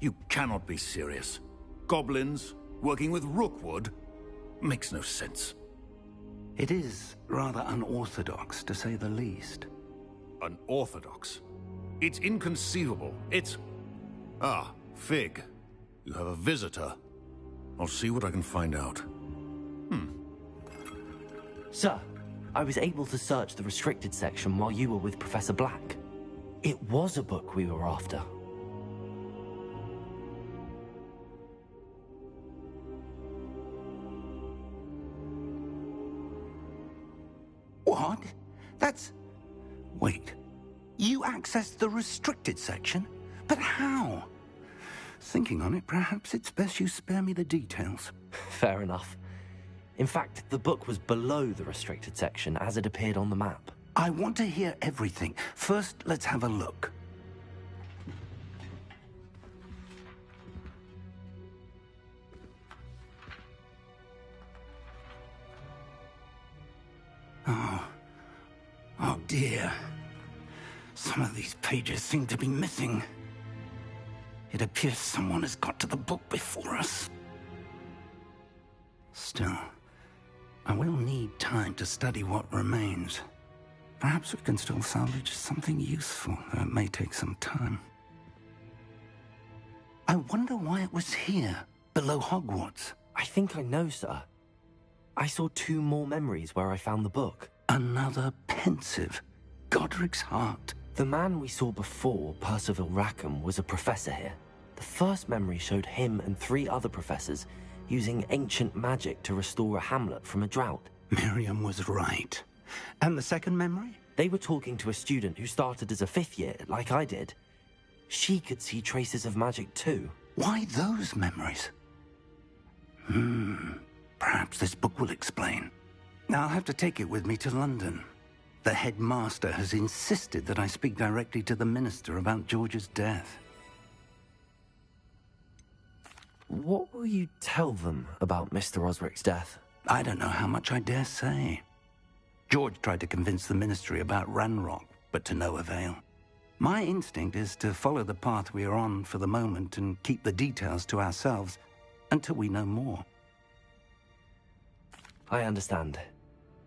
You cannot be serious. Goblins working with Rookwood? Makes no sense. It is rather unorthodox, to say the least. Unorthodox? It's inconceivable. It's... Ah, Fig. You have a visitor. I'll see what I can find out. Sir, I was able to search the restricted section while you were with Professor Black. It was a book we were after. What? That's... Wait. You accessed the restricted section? But how? Thinking on it, perhaps it's best you spare me the details. Fair enough. In fact, the book was below the restricted section as it appeared on the map. I want to hear everything. First, let's have a look. Oh dear. Some of these pages seem to be missing. It appears someone has got to the book before us. Still, I will need time to study what remains. Perhaps we can still salvage something useful, though it may take some time. I wonder why it was here, below Hogwarts. I think I know, sir. I saw 2 more memories where I found the book. Another pensive. Godric's heart. The man we saw before, Percival Rackham, was a professor here. The first memory showed him and 3 other professors using ancient magic to restore a hamlet from a drought. Miriam was right. And the second memory? They were talking to a student who started as a 5th year, like I did. She could see traces of magic too. Why those memories? Perhaps this book will explain. I'll have to take it with me to London. The headmaster has insisted that I speak directly to the minister about George's death. What will you tell them about Mr. Osric's death? I don't know how much I dare say. George tried to convince the ministry about Ranrock, but to no avail. My instinct is to follow the path we are on for the moment and keep the details to ourselves until we know more. I understand.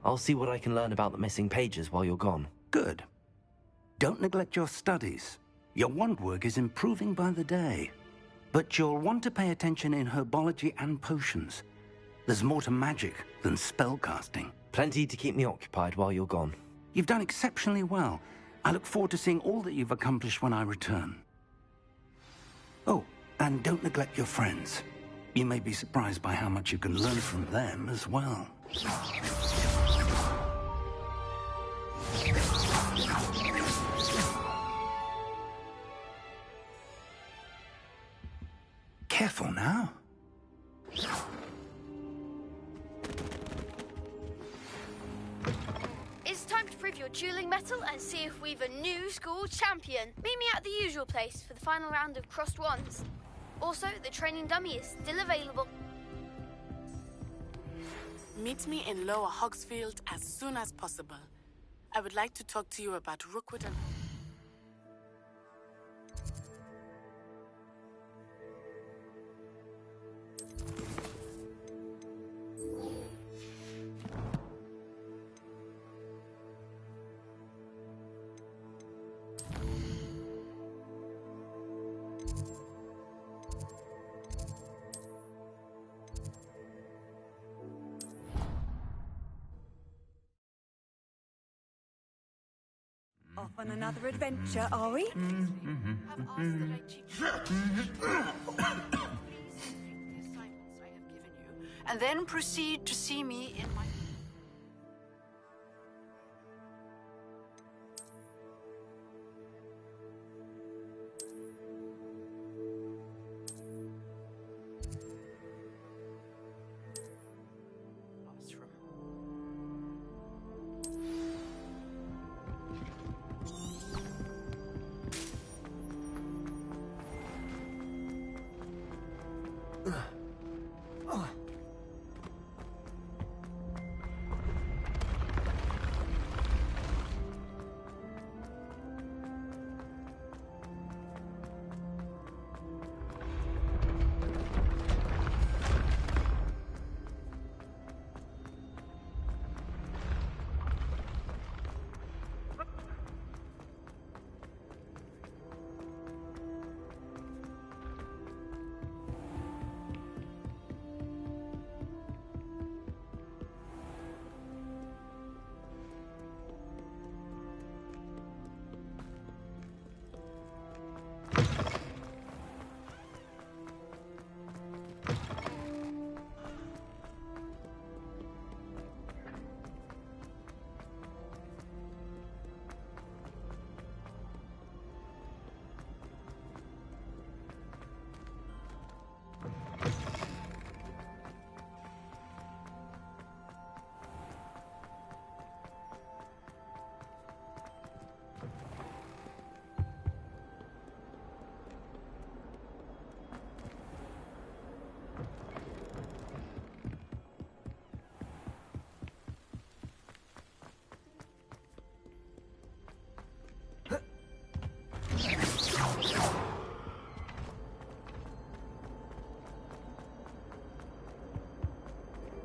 I'll see what I can learn about the missing pages while you're gone. Good. Don't neglect your studies. Your wand work is improving by the day. But you'll want to pay attention in herbology and potions. There's more to magic than spellcasting. Plenty to keep me occupied while you're gone. You've done exceptionally well. I look forward to seeing all that you've accomplished when I return. Oh, and don't neglect your friends. You may be surprised by how much you can learn from them as well. Careful now. It's time to prove your dueling mettle and see if we've a new school champion. Meet me at the usual place for the final round of crossed wands. Also, the training dummy is still available. Meet me in Lower Hogsfield as soon as possible. I would like to talk to you about Rookwood and... Off on another adventure, are we? have asked that I teach you the assignments I have given you, and then proceed to see me in my... classroom.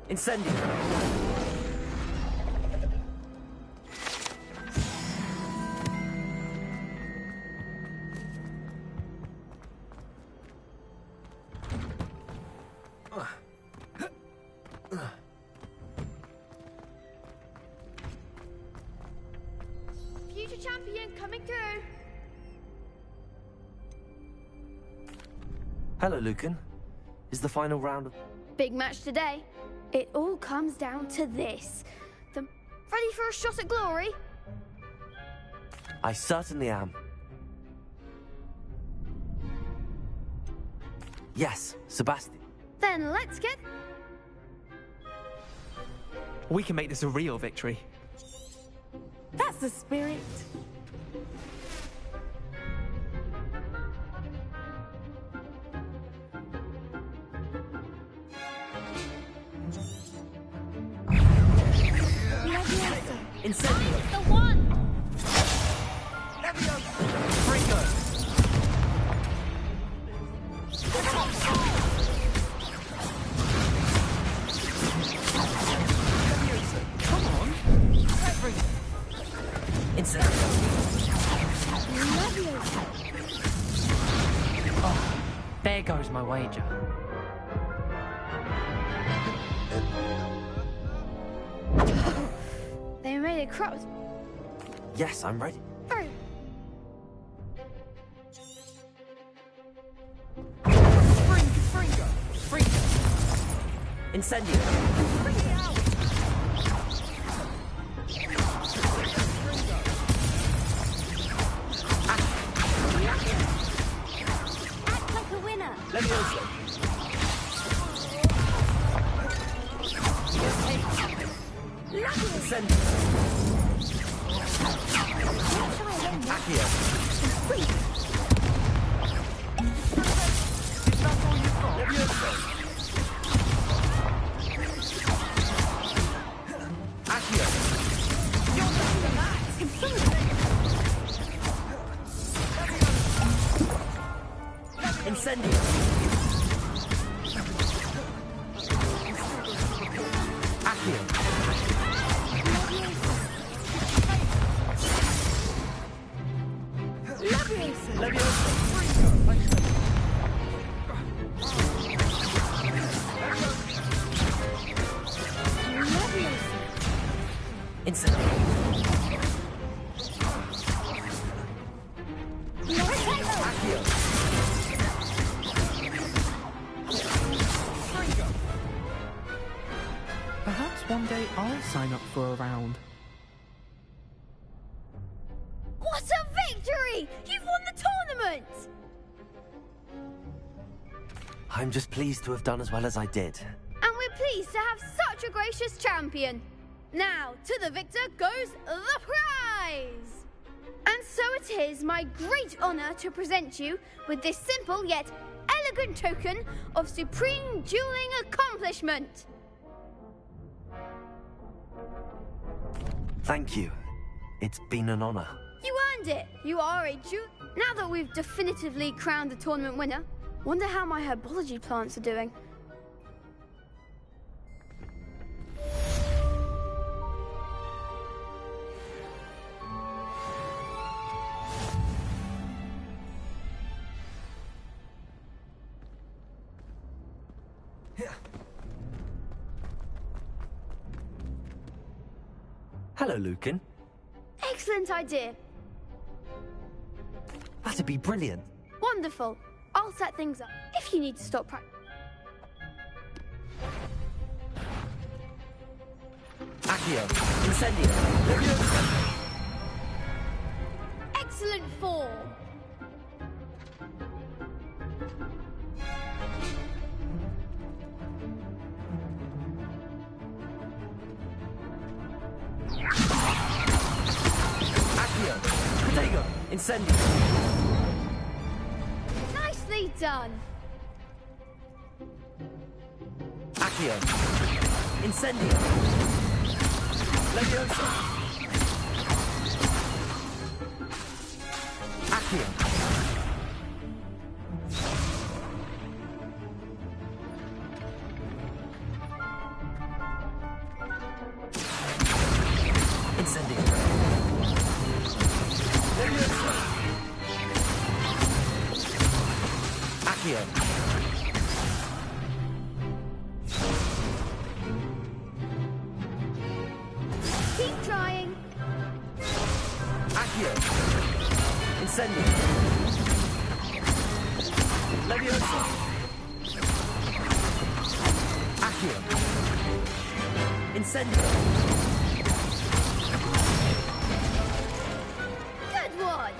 Incendio! Future champion coming through. Hello, Lucan. Is the final round of... Big match today. It all comes down to this. Ready for a shot at glory? I certainly am. Yes, Sebastian. Then let's get... We can make this a real victory. That's the spirit. Incendio! The one! Fringo! Come on! Incendio! Oh, there goes my wager. They made it cropped. Yes, I'm ready. Through. Fringo! Incendio! Bring it out. Act like a winner. Levioso! Incendio! Accio! Is that all you've got? Levioso! Accio! Incendio! Accio! Levioso! Incendio! Accio! Perhaps one day I'll sign up for a round. What a victory! You've won the tournament! I'm just pleased to have done as well as I did. And we're pleased to have such a gracious champion. Now, to the victor goes the prize! And so it is my great honor to present you with this simple yet elegant token of supreme dueling accomplishment. Thank you. It's been an honor. You earned it. You are a Jew. Now that we've definitively crowned the tournament winner, wonder how my herbology plants are doing. Hello, Lucan. Excellent idea. That'd be brilliant. Wonderful. I'll set things up if you need to stop practice. Accio! Incendio! Levioso! Excellent form. Accio! Protego! Incendio! Nicely done. Accio! Incendio! Levioso! Accio! Accio. Keep trying. Accio. Incendio. Leviosa. Accio. Incendio. Good one.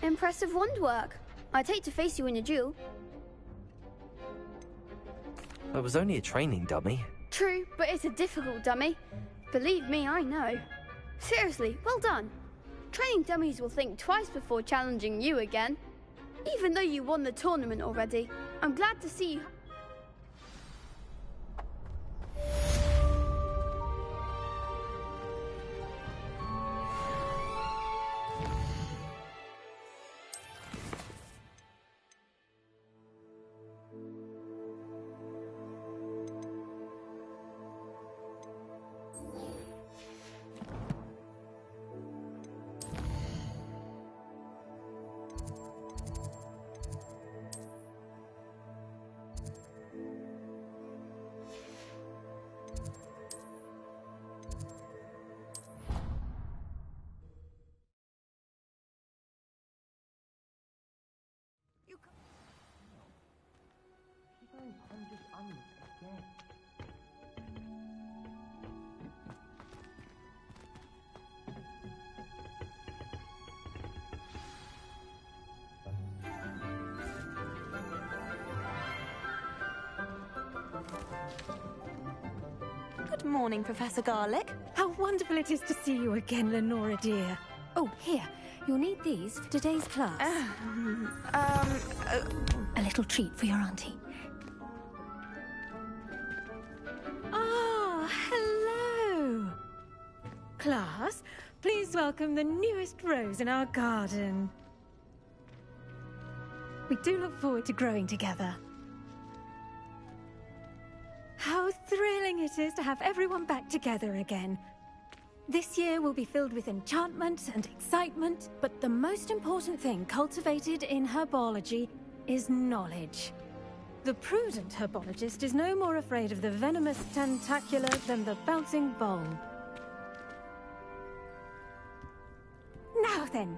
Impressive wand work. I'd hate to face you in a duel. It was only a training dummy. True, but it's a difficult dummy. Believe me, I know. Seriously, well done. Training dummies will think twice before challenging you again. Even though you won the tournament already, I'm glad to see you. Good morning, Professor Garlick. How wonderful it is to see you again, Lenora dear. Oh, here. You'll need these for today's class. A little treat for your auntie. Ah, hello. Class, please welcome the newest rose in our garden. We do look forward to growing together. How thrilling it is to have everyone back together again. This year will be filled with enchantment and excitement, but the most important thing cultivated in herbology is knowledge. The prudent herbologist is no more afraid of the venomous tentacula than the bouncing bulb. Now then,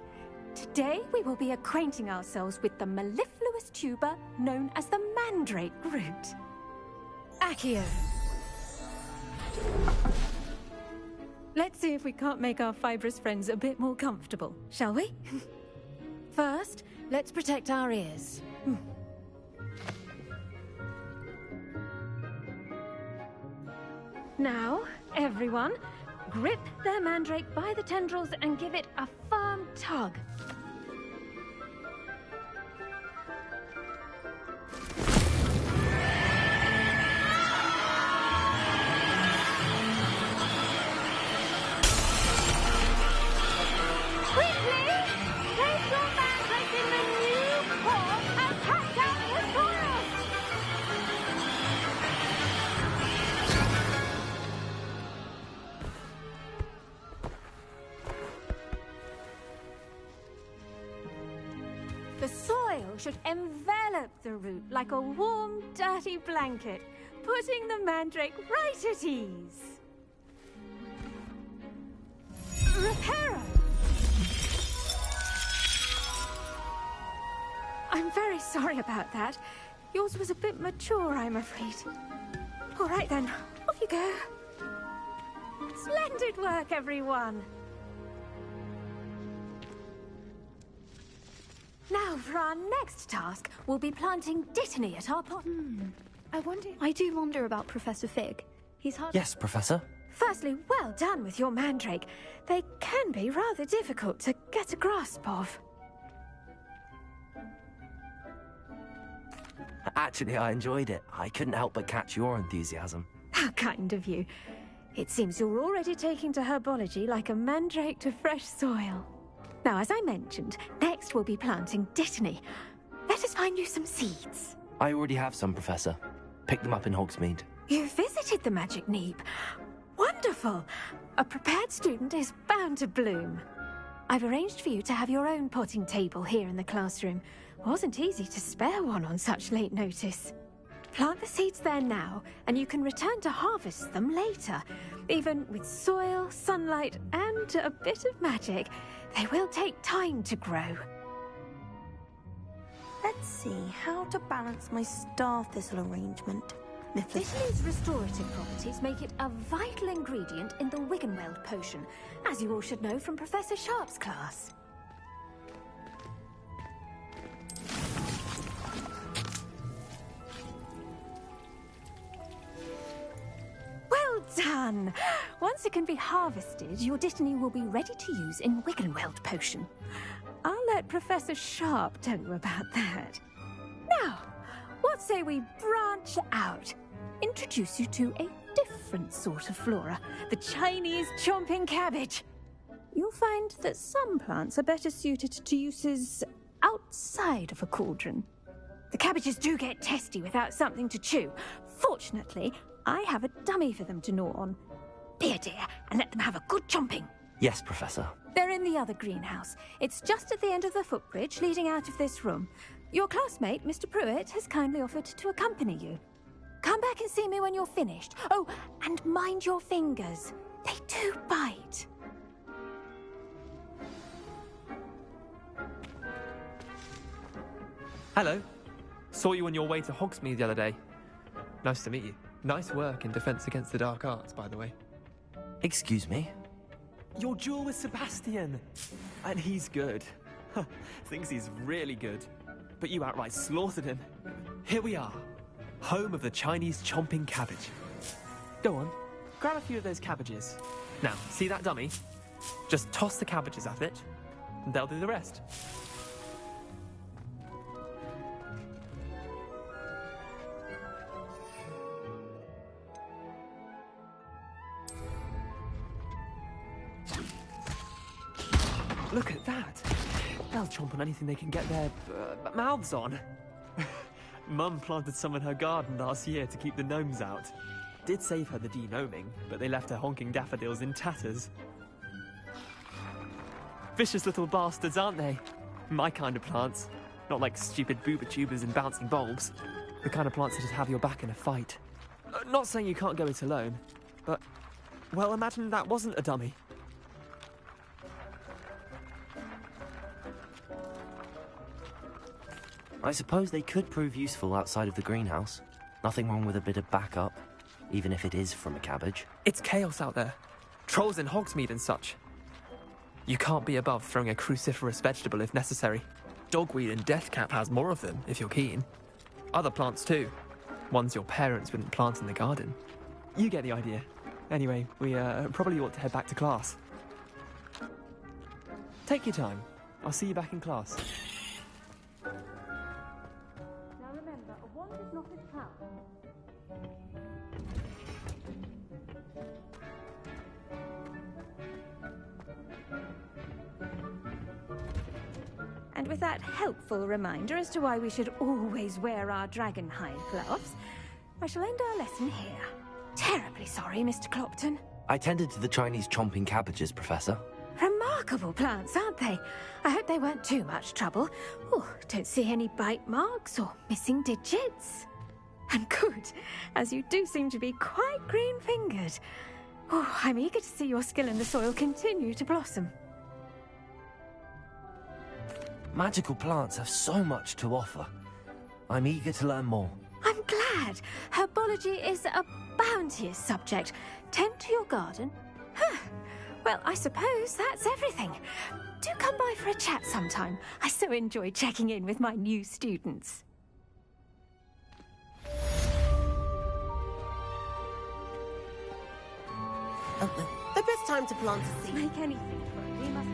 today we will be acquainting ourselves with the mellifluous tuber known as the mandrake root. Accio. Let's see if we can't make our fibrous friends a bit more comfortable, shall we? First, let's protect our ears. Now, everyone, grip their mandrake by the tendrils and give it a firm tug. The soil should envelop the root like a warm, dirty blanket, putting the mandrake right at ease. Reparo! I'm very sorry about that. Yours was a bit mature, I'm afraid. All right then, off you go. Splendid work, everyone. Now, for our next task, we'll be planting dittany at our pot. I do wonder about Professor Fig. He's hard. Yes, Professor. Firstly, well done with your mandrake. They can be rather difficult to get a grasp of. Actually, I enjoyed it. I couldn't help but catch your enthusiasm. How kind of you. It seems you're already taking to herbology like a mandrake to fresh soil. Now, as I mentioned, next we'll be planting dittany. Let us find you some seeds. I already have some, Professor. Picked them up in Hogsmeade. You visited the Magic Neep. Wonderful! A prepared student is bound to bloom. I've arranged for you to have your own potting table here in the classroom. Wasn't easy to spare one on such late notice. Plant the seeds there now, and you can return to harvest them later. Even with soil, sunlight, and a bit of magic, they will take time to grow. Let's see how to balance my star thistle arrangement. Thistle's restorative properties make it a vital ingredient in the Wiggenweld potion, as you all should know from Professor Sharp's class. Well done! Once it can be harvested, your Dittany will be ready to use in Wiggenweld potion. I'll let Professor Sharp tell you about that. Now, what say we branch out? Introduce you to a different sort of flora, the Chinese chomping cabbage. You'll find that some plants are better suited to uses outside of a cauldron. The cabbages do get testy without something to chew. Fortunately, I have a dummy for them to gnaw on. Be a dear and let them have a good chomping. Yes, Professor. They're in the other greenhouse. It's just at the end of the footbridge leading out of this room. Your classmate, Mr. Pruitt, has kindly offered to accompany you. Come back and see me when you're finished. Oh, and mind your fingers. They do bite. Hello. Saw you on your way to Hogsmeade the other day. Nice to meet you. Nice work in Defense Against the Dark Arts, by the way. Excuse me? Your duel with Sebastian! And he's good. Thinks he's really good. But you outright slaughtered him. Here we are. Home of the Chinese chomping cabbage. Go on, grab a few of those cabbages. Now, see that dummy? Just toss the cabbages at it, and they'll do the rest. Look at that! They'll chomp on anything they can get their mouths on. Mum planted some in her garden last year to keep the gnomes out. Did save her the de-gnoming, but they left her honking daffodils in tatters. Vicious little bastards, aren't they? My kind of plants. Not like stupid booba tubers and bouncing bulbs. The kind of plants that'd have your back in a fight. Not saying you can't go it alone, but... well, imagine that wasn't a dummy. I suppose they could prove useful outside of the greenhouse. Nothing wrong with a bit of backup, even if it is from a cabbage. It's chaos out there. Trolls in Hogsmeade and such. You can't be above throwing a cruciferous vegetable if necessary. Dogweed and deathcap has more of them, if you're keen. Other plants too. Ones your parents wouldn't plant in the garden. You get the idea. Anyway, we probably ought to head back to class. Take your time. I'll see you back in class. Now remember, a wand is not a trap. And with that helpful reminder as to why we should always wear our dragon hide gloves, I shall end our lesson here. Terribly sorry, Mr. Clopton. I tended to the Chinese chomping cabbages, Professor. Remarkable plants, aren't they? I hope they weren't too much trouble. Oh, don't see any bite marks or missing digits. And good, as you do seem to be quite green-fingered. Oh, I'm eager to see your skill in the soil continue to blossom. Magical plants have so much to offer. I'm eager to learn more. I'm glad. Herbology is a bounteous subject. Tend to your garden. Huh. Well, I suppose that's everything. Do come by for a chat sometime. I so enjoy checking in with my new students. The best time to plant a seed. Make anything for it. We must...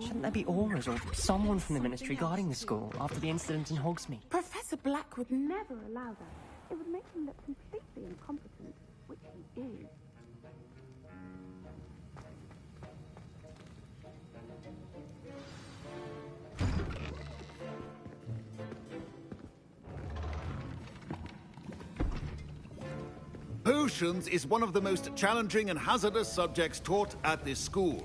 Shouldn't there be auras or someone from the Ministry guarding the school after the incident in Hogsmeade? Professor Black would never allow that. It would make him look completely incompetent, which he is. Potions is one of the most challenging and hazardous subjects taught at this school.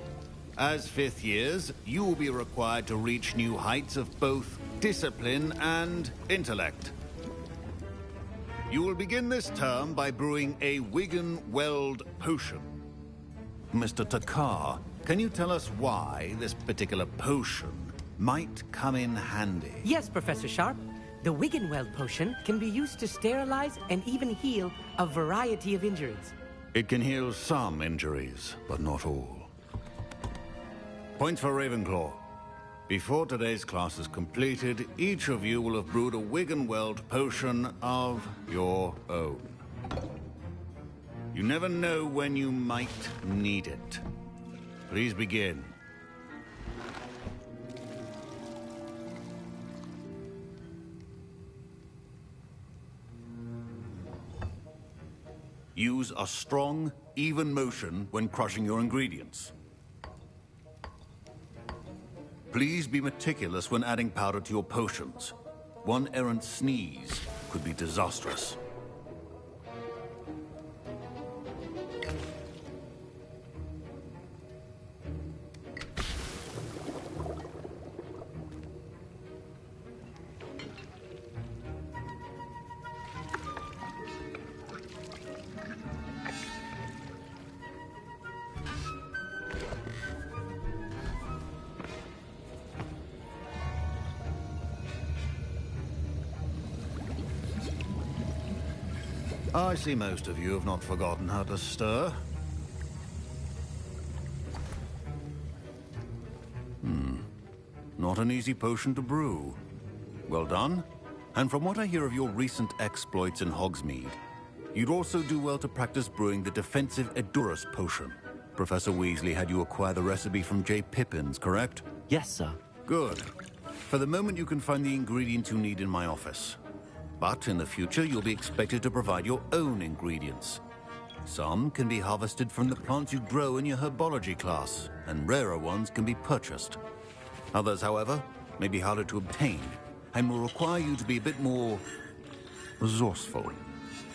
As fifth years, you will be required to reach new heights of both discipline and intellect. You will begin this term by brewing a Wigan-Weld potion. Mr. Takar, can you tell us why this particular potion might come in handy? Yes, Professor Sharp. The Wigan-Weld potion can be used to sterilize and even heal a variety of injuries. It can heal some injuries, but not all. Points for Ravenclaw. Before today's class is completed, each of you will have brewed a Wigan-Weld potion of your own. You never know when you might need it. Please begin. Use a strong, even motion when crushing your ingredients. Please be meticulous when adding powder to your potions. One errant sneeze could be disastrous. I see most of you have not forgotten how to stir. Not an easy potion to brew. Well done. And from what I hear of your recent exploits in Hogsmeade, you'd also do well to practice brewing the defensive Edurus potion. Professor Weasley had you acquire the recipe from J. Pippins, correct? Yes, sir. Good. For the moment, you can find the ingredients you need in my office. But in the future, you'll be expected to provide your own ingredients. Some can be harvested from the plants you grow in your herbology class, and rarer ones can be purchased. Others, however, may be harder to obtain, and will require you to be a bit more resourceful.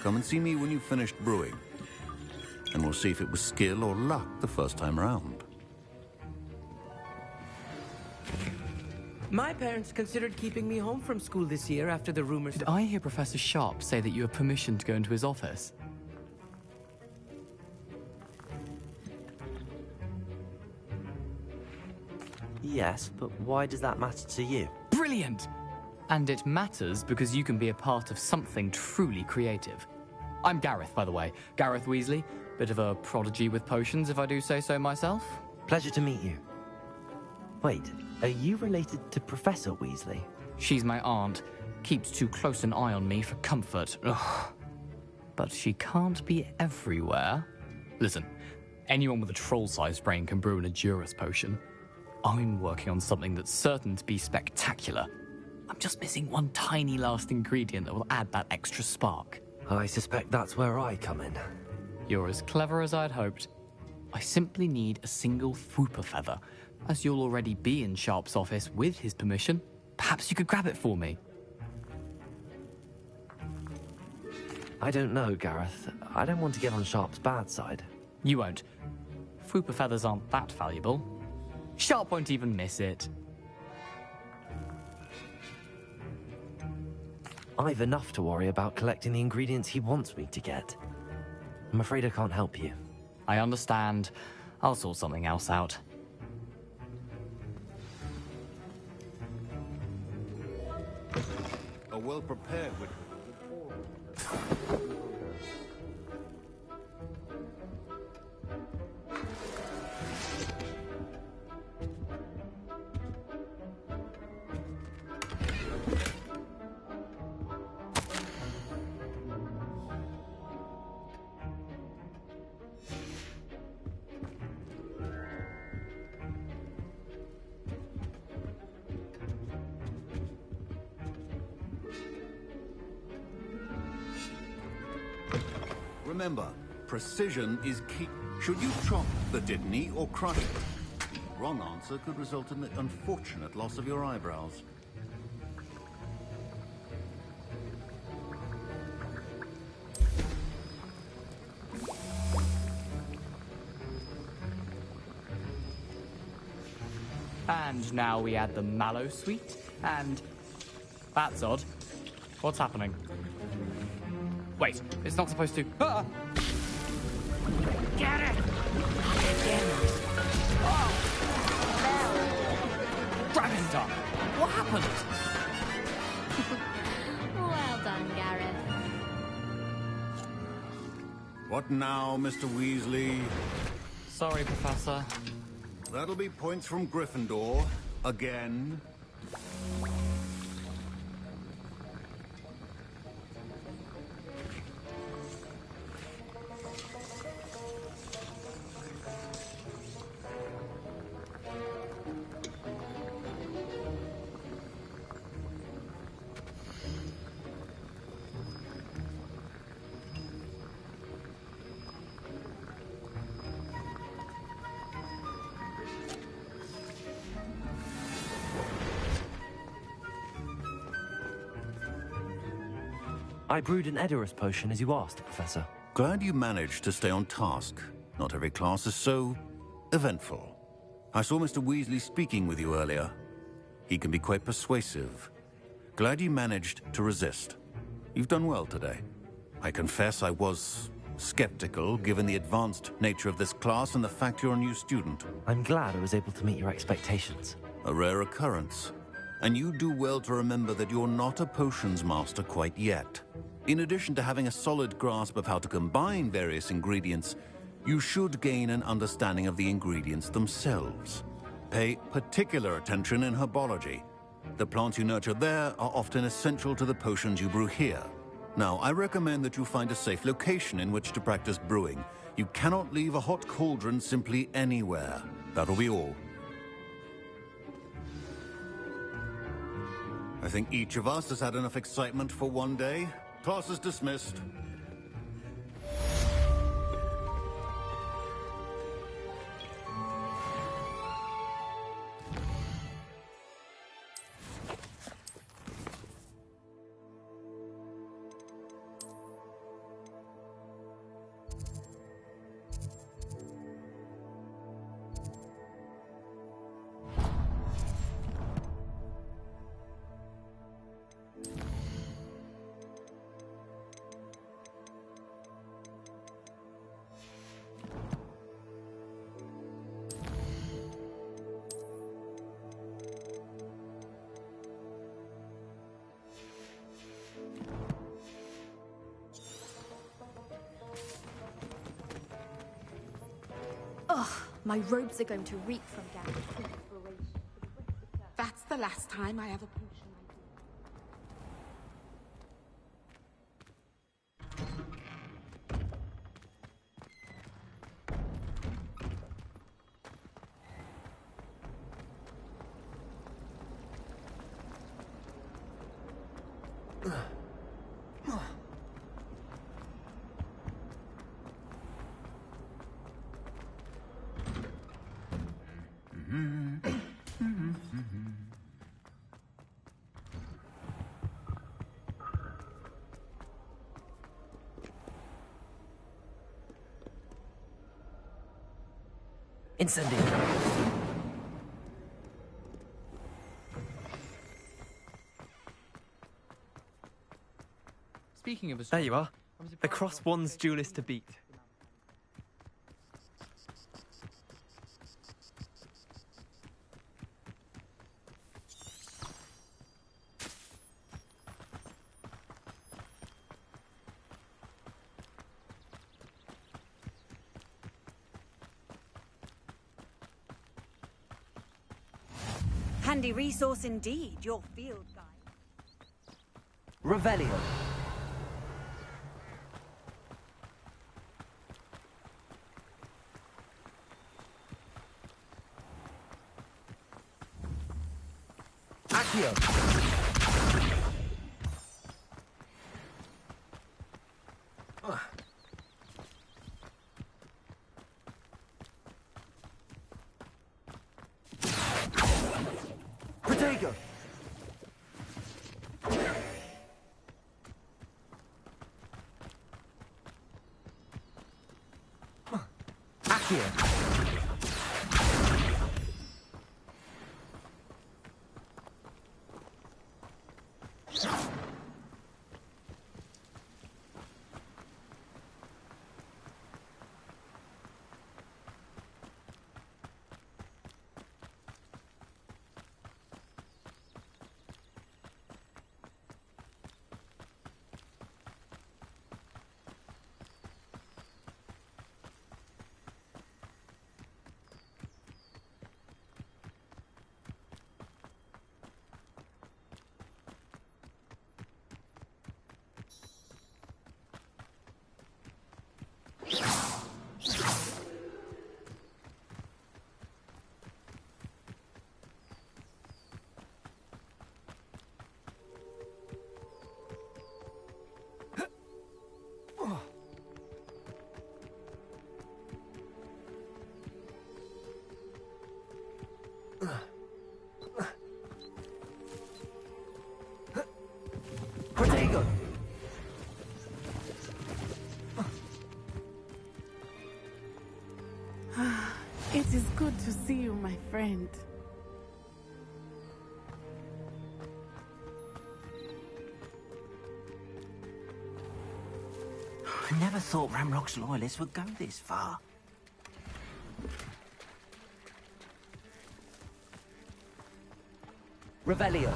Come and see me when you've finished brewing, and we'll see if it was skill or luck the first time around. My parents considered keeping me home from school this year after the rumors. Did I hear Professor Sharp say that you have permission to go into his office? Yes, but why does that matter to you? Brilliant! And it matters because you can be a part of something truly creative. I'm Gareth, by the way. Gareth Weasley. Bit of a prodigy with potions, if I do say so myself. Pleasure to meet you. Wait, are you related to Professor Weasley? She's my aunt. Keeps too close an eye on me for comfort. Ugh. But she can't be everywhere. Listen, anyone with a troll-sized brain can brew an Edurus potion. I'm working on something that's certain to be spectacular. I'm just missing one tiny last ingredient that will add that extra spark. I suspect that's where I come in. You're as clever as I'd hoped. I simply need a single Fwooper feather. As you'll already be in Sharp's office with his permission, perhaps you could grab it for me. I don't know, Gareth. I don't want to get on Sharp's bad side. You won't. Fwooper feathers aren't that valuable. Sharp won't even miss it. I've enough to worry about collecting the ingredients he wants me to get. I'm afraid I can't help you. I understand. I'll sort something else out. A well-prepared with... Remember, precision is key. Should you chop the Dittany or crush it? The wrong answer could result in the unfortunate loss of your eyebrows. And now we add the mallow sweet, and... That's odd. What's happening? Wait, it's not supposed to... Ah! Get it! Dragon Tongue! What happened? Well done, Gareth. What now, Mr. Weasley? Sorry, Professor. That'll be points from Gryffindor. Again. I brewed an Edorus potion as you asked, Professor. Glad you managed to stay on task. Not every class is so eventful. I saw Mr. Weasley speaking with you earlier. He can be quite persuasive. Glad you managed to resist. You've done well today. I confess I was skeptical, given the advanced nature of this class and the fact you're a new student. I'm glad I was able to meet your expectations. A rare occurrence. And you do well to remember that you're not a potions master quite yet. In addition to having a solid grasp of how to combine various ingredients, you should gain an understanding of the ingredients themselves. Pay particular attention in herbology. The plants you nurture there are often essential to the potions you brew here. Now, I recommend that you find a safe location in which to practice brewing. You cannot leave a hot cauldron simply anywhere. That'll be all. I think each of us has had enough excitement for one day. Class is dismissed. My robes are going to reek from Gareth's inspiration. That's the last time I have a potion. Incendio. Speaking of There you are. The Cross Wands duelist to beat. Handy resource indeed, your field guide. Revelio. Accio. Protego! Accio! Protego! It is good to see you, my friend. I never thought Ranrock's loyalists would go this far. Revelio.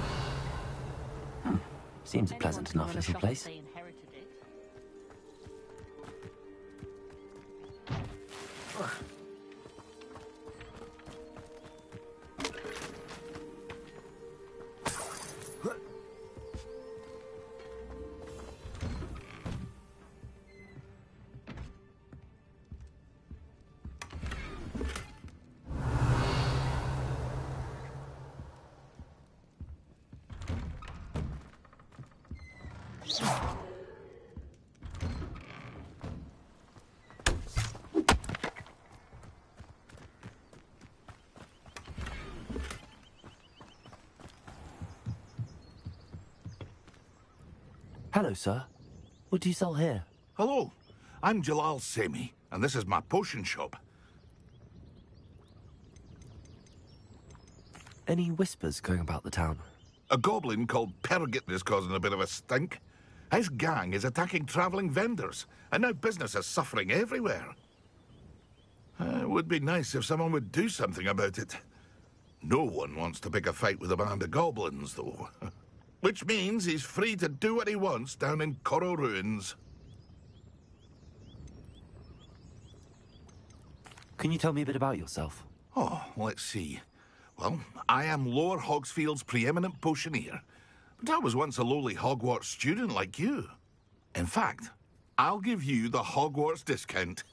Seems a pleasant enough little place. Hello, sir. What do you sell here? Hello, I'm Jalal Semi, and this is my potion shop. Any whispers going about the town? A goblin called Pergit is causing a bit of a stink. His gang is attacking travelling vendors, and now business is suffering everywhere. It would be nice if someone would do something about it. No one wants to pick a fight with a band of goblins, though. Which means he's free to do what he wants down in Coral Ruins. Can you tell me a bit about yourself? Oh, let's see. Well, I am Lower Hogsfield's preeminent potioneer, but I was once a lowly Hogwarts student like you. In fact, I'll give you the Hogwarts discount.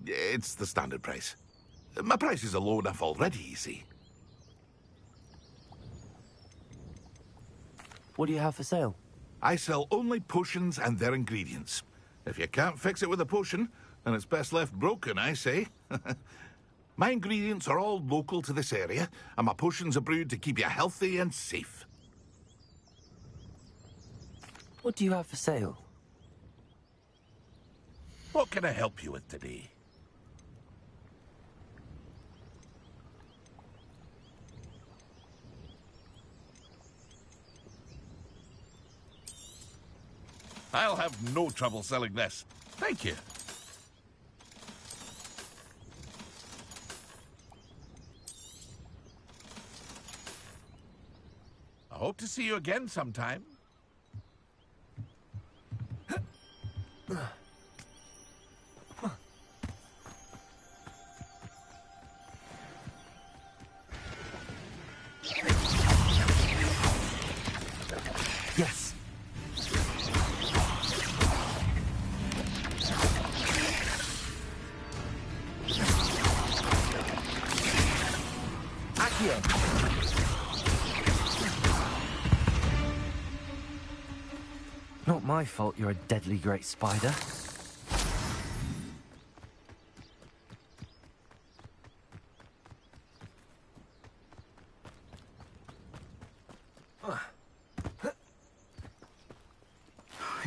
It's the standard price. My prices are low enough already, you see. What do you have for sale? I sell only potions and their ingredients. If you can't fix it with a potion, then it's best left broken, I say. My ingredients are all local to this area, and my potions are brewed to keep you healthy and safe. What do you have for sale? What can I help you with today? I'll have no trouble selling this. Thank you. I hope to see you again sometime. Yes. Accio. Not my fault you're a deadly great spider.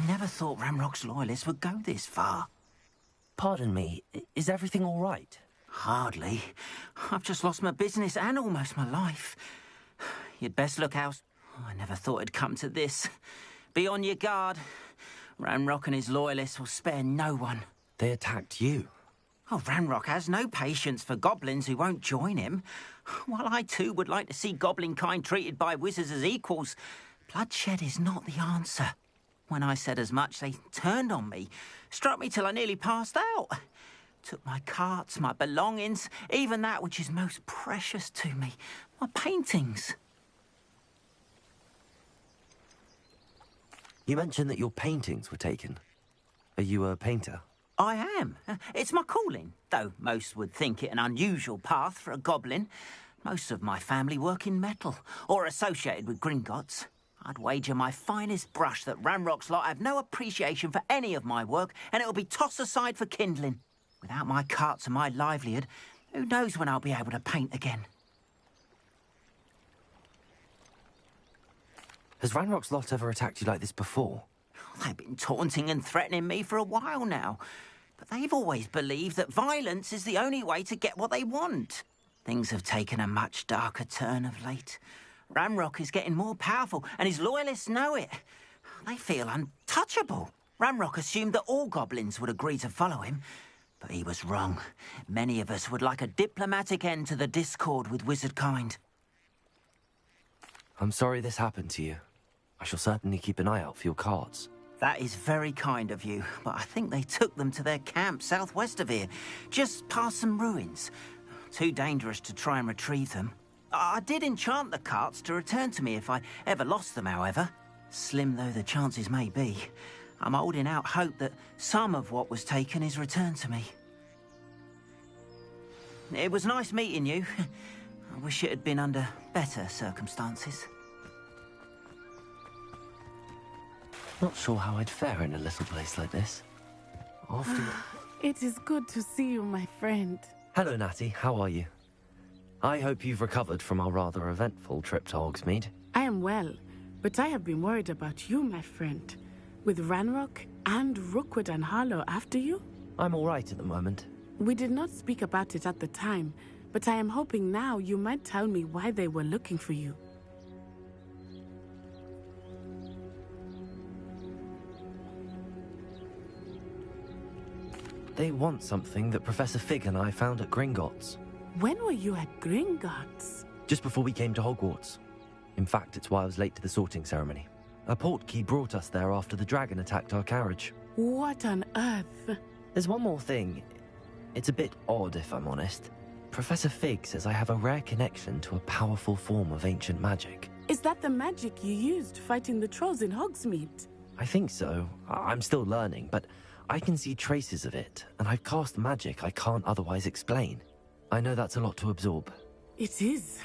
never thought Ramrock's loyalists would go this far. Pardon me, is everything all right? Hardly. I've just lost my business and almost my life. You'd best look out. I never thought it'd come to this. Be on your guard. Ranrock and his loyalists will spare no one. They attacked you? Oh, Ranrock has no patience for goblins who won't join him. While I too would like to see goblin kind treated by wizards as equals, bloodshed is not the answer. When I said as much, they turned on me, struck me till I nearly passed out. Took my carts, my belongings, even that which is most precious to me, my paintings. You mentioned that your paintings were taken. Are you a painter? I am. It's my calling, though most would think it an unusual path for a goblin. Most of my family work in metal, or associated with Gringotts. I'd wager my finest brush that Ranrock's lot have no appreciation for any of my work, and it'll be tossed aside for kindling. Without my carts and my livelihood, who knows when I'll be able to paint again? Has Ranrock's lot ever attacked you like this before? They've been taunting and threatening me for a while now. But they've always believed that violence is the only way to get what they want. Things have taken a much darker turn of late. Ranrock is getting more powerful, and his loyalists know it. They feel untouchable. Ranrock assumed that all goblins would agree to follow him, but he was wrong. Many of us would like a diplomatic end to the discord with wizard kind. I'm sorry this happened to you. I shall certainly keep an eye out for your cards. That is very kind of you, but I think they took them to their camp southwest of here, just past some ruins. Too dangerous to try and retrieve them. I did enchant the carts to return to me if I ever lost them, however. Slim though the chances may be, I'm holding out hope that some of what was taken is returned to me. It was nice meeting you. I wish it had been under better circumstances. Not sure how I'd fare in a little place like this. Often... It is good to see you, my friend. Hello, Natty. How are you? I hope you've recovered from our rather eventful trip to Hogsmeade. I am well, but I have been worried about you, my friend. With Ranrock and Rookwood and Harlow after you? I'm all right at the moment. We did not speak about it at the time, but I am hoping now you might tell me why they were looking for you. They want something that Professor Fig and I found at Gringotts. When were you at Gringotts? Just before we came to Hogwarts. In fact, it's why I was late to the sorting ceremony. A portkey brought us there after the dragon attacked our carriage. What on earth? There's one more thing. It's a bit odd, if I'm honest. Professor Fig says I have a rare connection to a powerful form of ancient magic. Is that the magic you used fighting the trolls in Hogsmeade? I think so. I'm still learning, but I can see traces of it, and I've cast magic I can't otherwise explain. I know that's a lot to absorb. It is.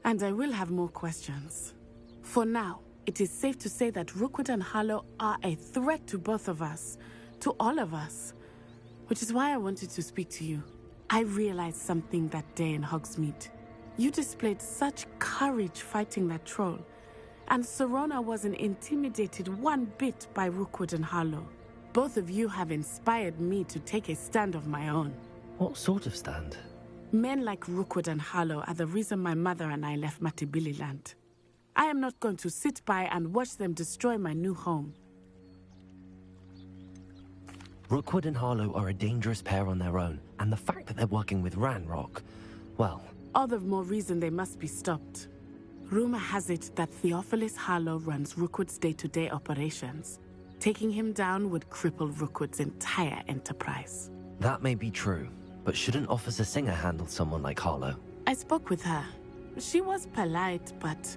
And I will have more questions. For now, it is safe to say that Rookwood and Harlow are a threat to both of us, to all of us. Which is why I wanted to speak to you. I realized something that day in Hogsmeade. You displayed such courage fighting that troll, and Serona wasn't intimidated one bit by Rookwood and Harlow. Both of you have inspired me to take a stand of my own. What sort of stand? Men like Rookwood and Harlow are the reason my mother and I left Matibili land. I am not going to sit by and watch them destroy my new home. Rookwood and Harlow are a dangerous pair on their own, and the fact that they're working with Ranrock, well... All the more reason they must be stopped. Rumor has it that Theophilus Harlow runs Rookwood's day-to-day operations. Taking him down would cripple Rookwood's entire enterprise. That may be true, but shouldn't Officer Singer handle someone like Harlow? I spoke with her. She was polite, but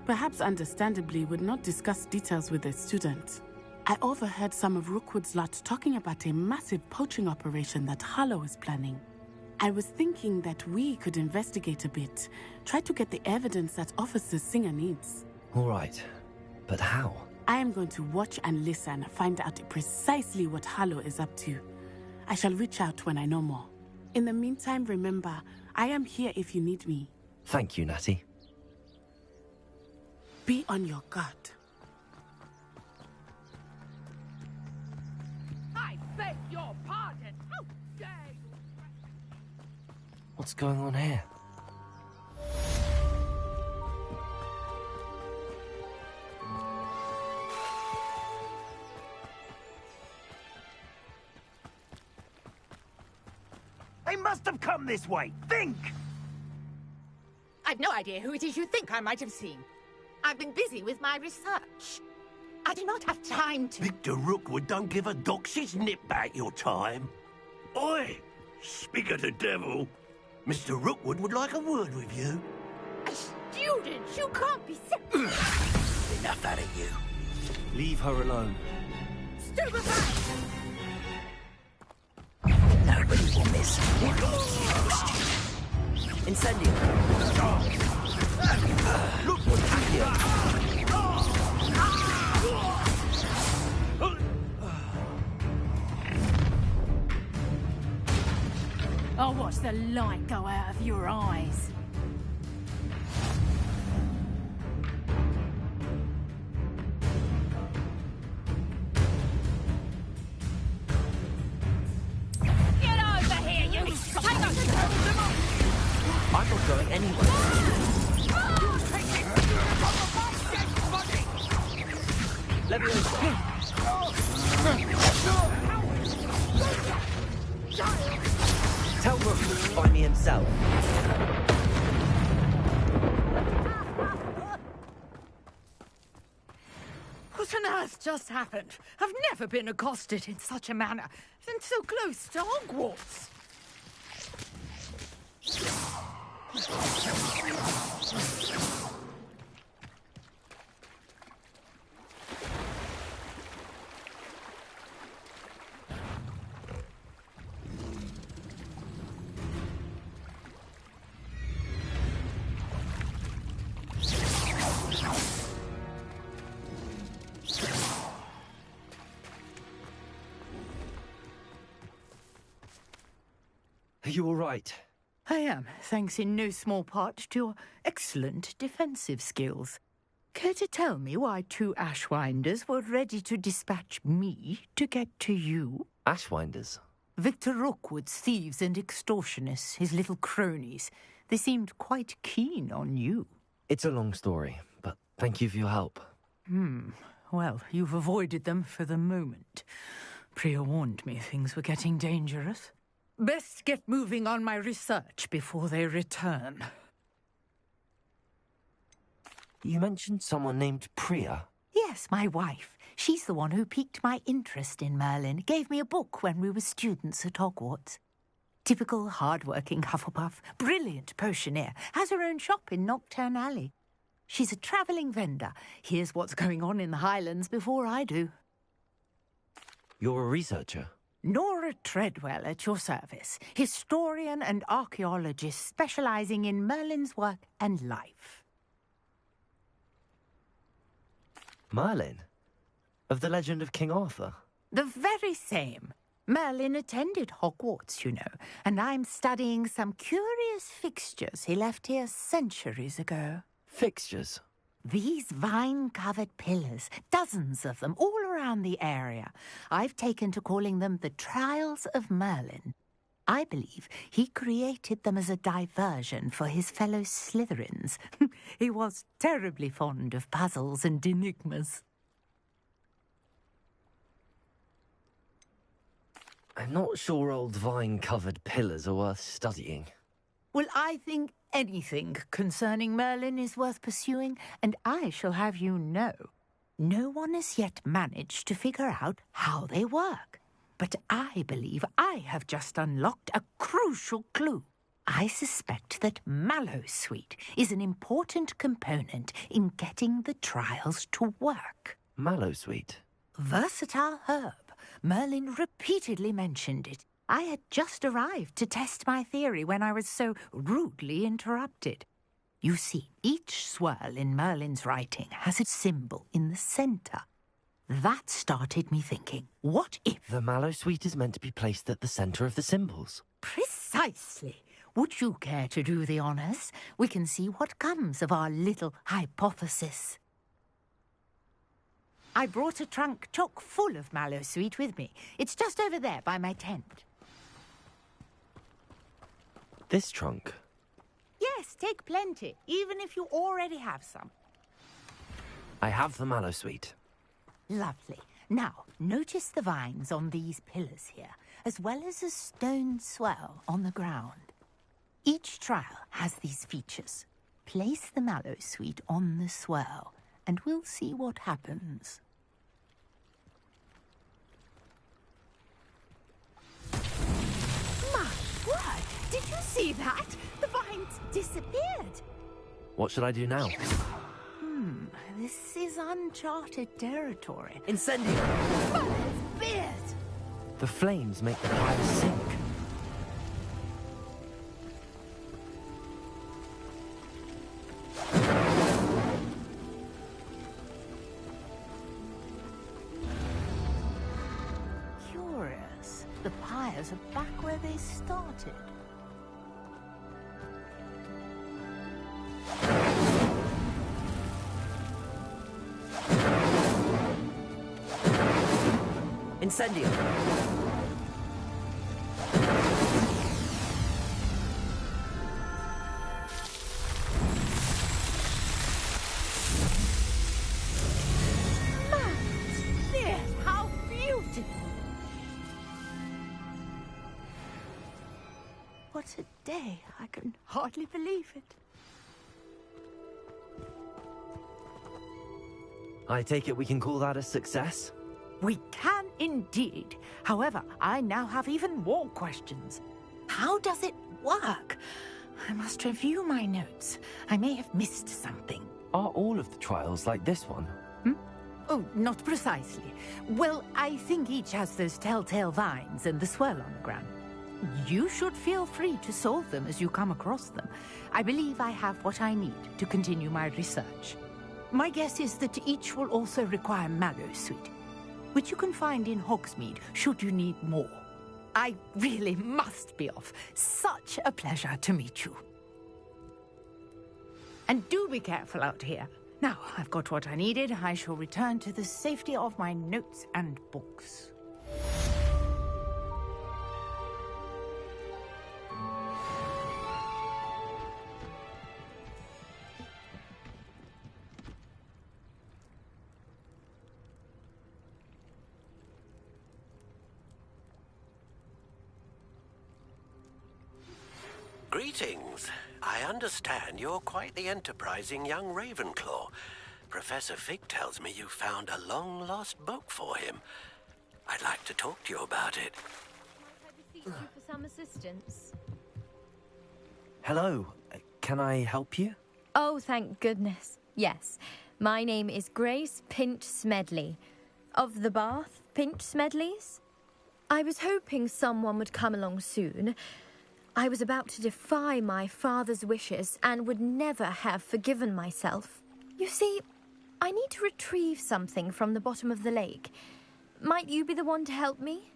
perhaps understandably would not discuss details with a student. I overheard some of Rookwood's lot talking about a massive poaching operation that Harlow is planning. I was thinking that we could investigate a bit, try to get the evidence that Officer Singer needs. All right, but how? I am going to watch and listen, find out precisely what Harlow is up to. I shall reach out when I know more. In the meantime, remember, I am here if you need me. Thank you, Natty. Be on your guard. What's going on here? They must have come this way. Think! I've no idea who it is you think I might have seen. I've been busy with my research. I do not have time to... Victor Rookwood don't give a doxy's nip back your time. Oi! Speak of the devil. Mr. Rookwood would like a word with you. A student? You can't be serious. Enough out of you. Leave her alone. Stupefy! Nobody will miss. Incendio. Rookwood, Accio. I'll watch the light go out of your eyes. Get over here, you! Take us! I'm not going anywhere. Tell Rookwood to find me himself. What on earth just happened? I've never been accosted in such a manner, and so close to Hogwarts. Are you all right? I am, thanks in no small part to your excellent defensive skills. Care to tell me why two Ashwinders were ready to dispatch me to get to you? Ashwinders? Victor Rookwood's thieves and extortionists, his little cronies. They seemed quite keen on you. It's a long story, but thank you for your help. Well, you've avoided them for the moment. Priya warned me things were getting dangerous. Best get moving on my research before they return. You mentioned someone named Priya. Yes, my wife. She's the one who piqued my interest in Merlin. Gave me a book when we were students at Hogwarts. Typical hard-working Hufflepuff, brilliant potioneer, has her own shop in Knockturn Alley. She's a travelling vendor. Hears what's going on in the Highlands before I do. You're a researcher? Nora Treadwell at your service, historian and archaeologist specialising in Merlin's work and life. Merlin? Of the legend of King Arthur? The very same. Merlin attended Hogwarts, you know, and I'm studying some curious fixtures he left here centuries ago. Fixtures? These vine-covered pillars, dozens of them, all around the area. I've taken to calling them the Trials of Merlin. I believe he created them as a diversion for his fellow Slytherins. He was terribly fond of puzzles and enigmas. I'm not sure old vine-covered pillars are worth studying. Well, I think anything concerning Merlin is worth pursuing, and I shall have you know, no one has yet managed to figure out how they work. But I believe I have just unlocked a crucial clue. I suspect that Mallowsweet is an important component in getting the trials to work. Mallowsweet? Versatile herb. Merlin repeatedly mentioned it. I had just arrived to test my theory when I was so rudely interrupted. You see, each swirl in Merlin's writing has a symbol in the centre. That started me thinking, what if... The Mallowsweet is meant to be placed at the centre of the symbols. Precisely. Would you care to do the honours? We can see what comes of our little hypothesis. I brought a trunk chock full of Mallowsweet with me. It's just over there by my tent. This trunk? Yes, take plenty, even if you already have some. I have the mallow sweet. Lovely. Now, notice the vines on these pillars here, as well as a stone swell on the ground. Each trial has these features. Place the mallow sweet on the swell, and we'll see what happens. My word! Did you see that? The vines disappeared. What should I do now? This is uncharted territory. Incendio! Mother's beard! The flames make the fire sink. Curious. The pyres are back where they started. Incendio! How beautiful! What a day. I can hardly believe it. I take it we can call that a success? We can indeed. However, I now have even more questions. How does it work? I must review my notes. I may have missed something. Are all of the trials like this one? Oh, not precisely. Well, I think each has those telltale vines and the swirl on the ground. You should feel free to solve them as you come across them. I believe I have what I need to continue my research. My guess is that each will also require mallow sweet, which you can find in Hogsmeade should you need more. I really must be off. Such a pleasure to meet you. And do be careful out here. Now, I've got what I needed. I shall return to the safety of my notes and books. Greetings. I understand you're quite the enterprising young Ravenclaw. Professor Fig tells me you found a long-lost book for him. I'd like to talk to you about it. I beseech you for some assistance. Hello. Can I help you? Oh, thank goodness. Yes. My name is Grace Pinch Smedley. Of the Bath Pinch Smedleys? I was hoping someone would come along soon. I was about to defy my father's wishes and would never have forgiven myself. You see, I need to retrieve something from the bottom of the lake. Might you be the one to help me?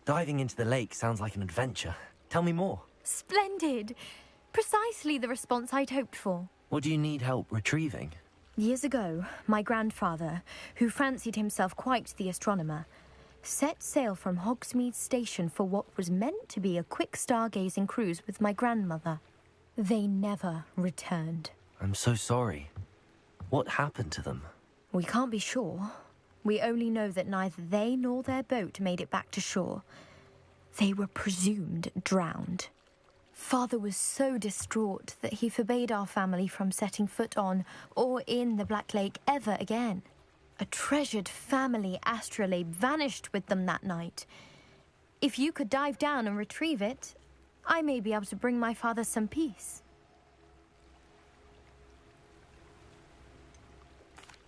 Diving into the lake sounds like an adventure. Tell me more. Splendid! Precisely the response I'd hoped for. What do you need help retrieving? Years ago, my grandfather, who fancied himself quite the astronomer, set sail from Hogsmeade Station for what was meant to be a quick stargazing cruise with my grandmother. They never returned. I'm so sorry. What happened to them? We can't be sure. We only know that neither they nor their boat made it back to shore. They were presumed drowned. Father was so distraught that he forbade our family from setting foot on or in the Black Lake ever again. A treasured family astrolabe vanished with them that night. If you could dive down and retrieve it, I may be able to bring my father some peace.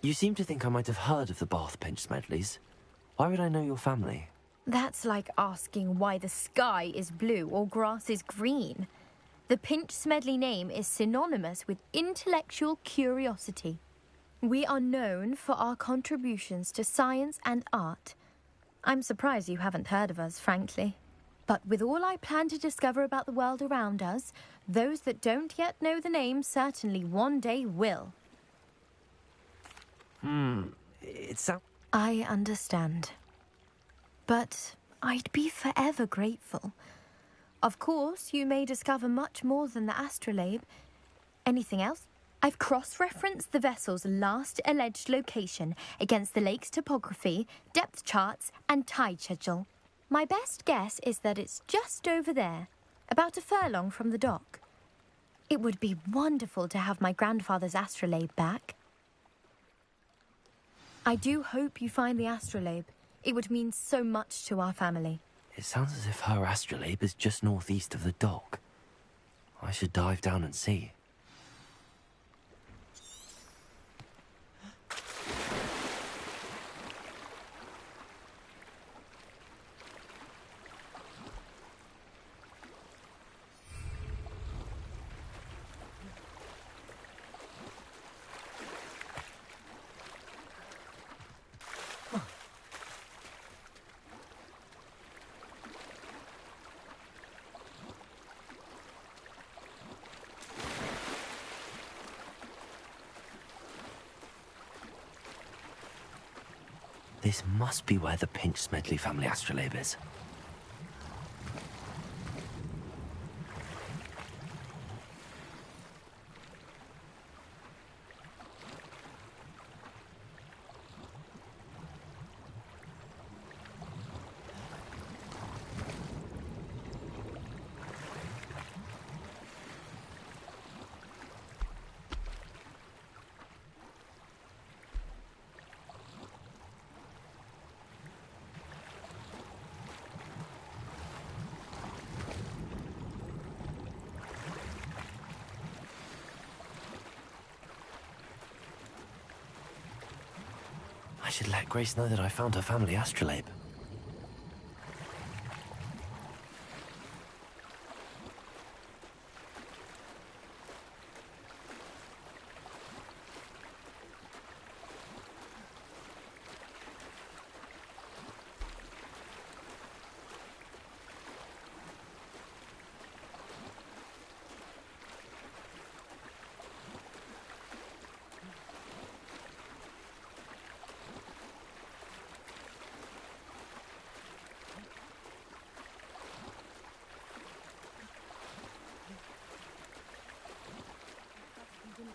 You seem to think I might have heard of the Bath Pinch Smedleys. Why would I know your family? That's like asking why the sky is blue or grass is green. The Pinch Smedley name is synonymous with intellectual curiosity. We are known for our contributions to science and art. I'm surprised you haven't heard of us, frankly. But with all I plan to discover about the world around us, those that don't yet know the name certainly one day will. It sounds... I understand. But I'd be forever grateful. Of course, you may discover much more than the astrolabe. Anything else? I've cross-referenced the vessel's last alleged location against the lake's topography, depth charts, and tide schedule. My best guess is that it's just over there, about a furlong from the dock. It would be wonderful to have my grandfather's astrolabe back. I do hope you find the astrolabe. It would mean so much to our family. It sounds as if her astrolabe is just northeast of the dock. I should dive down and see. This must be where the Pinch-Smedley family astrolabe is. I should let Grace know that I found her family astrolabe.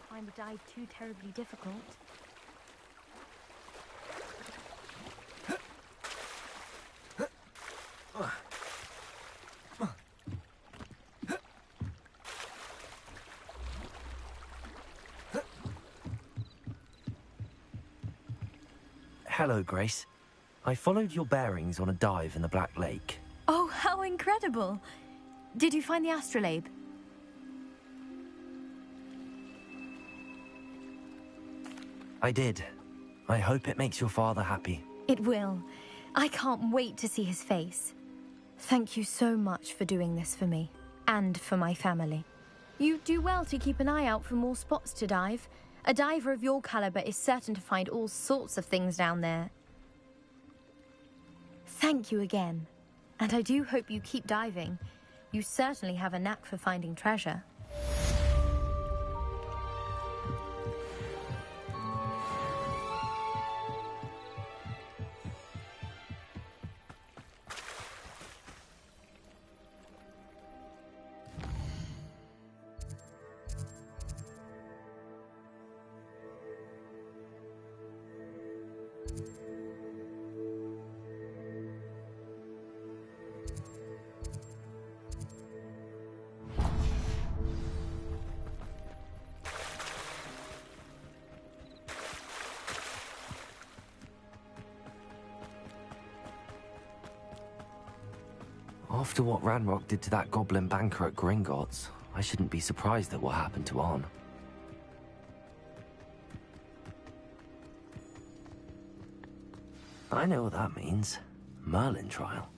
Find the dive too terribly difficult. Hello, Grace. I followed your bearings on a dive in the Black Lake. Oh, how incredible! Did you find the astrolabe? I did. I hope it makes your father happy. It will. I can't wait to see his face. Thank you so much for doing this for me, and for my family. You do well to keep an eye out for more spots to dive. A diver of your caliber is certain to find all sorts of things down there. Thank you again. And I do hope you keep diving. You certainly have a knack for finding treasure. After what Ranrock did to that goblin banker at Gringotts, I shouldn't be surprised at what happened to Arn. I know what that means. Merlin trial.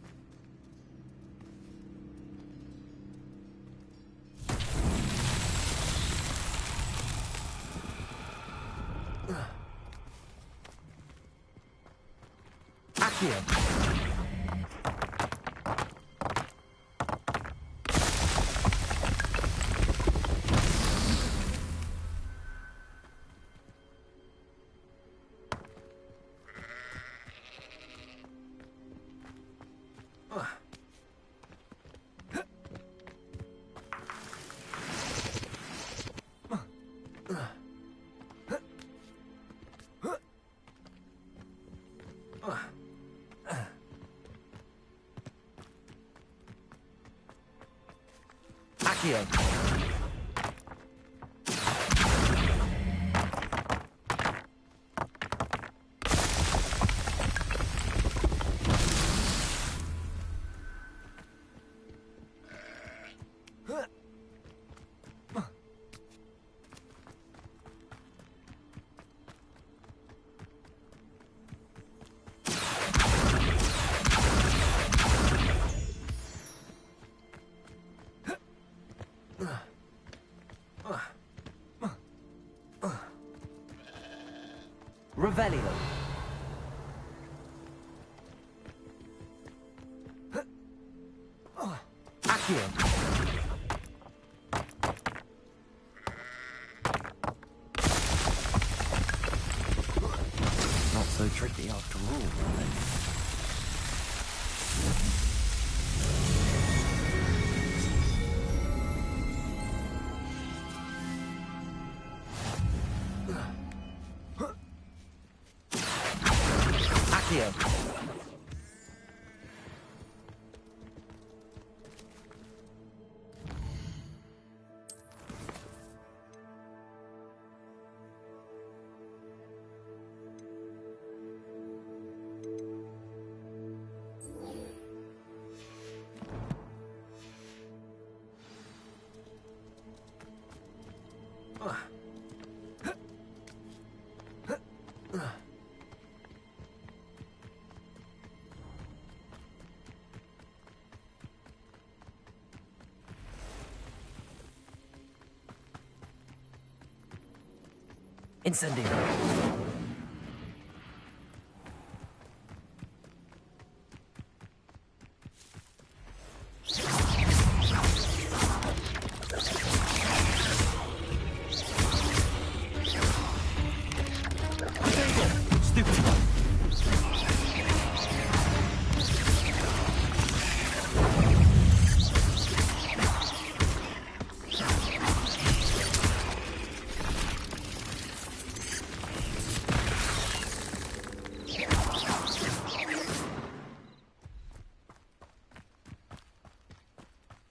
Accio! Accio. Revelio. Accio. Not so tricky after all, right? Incendio.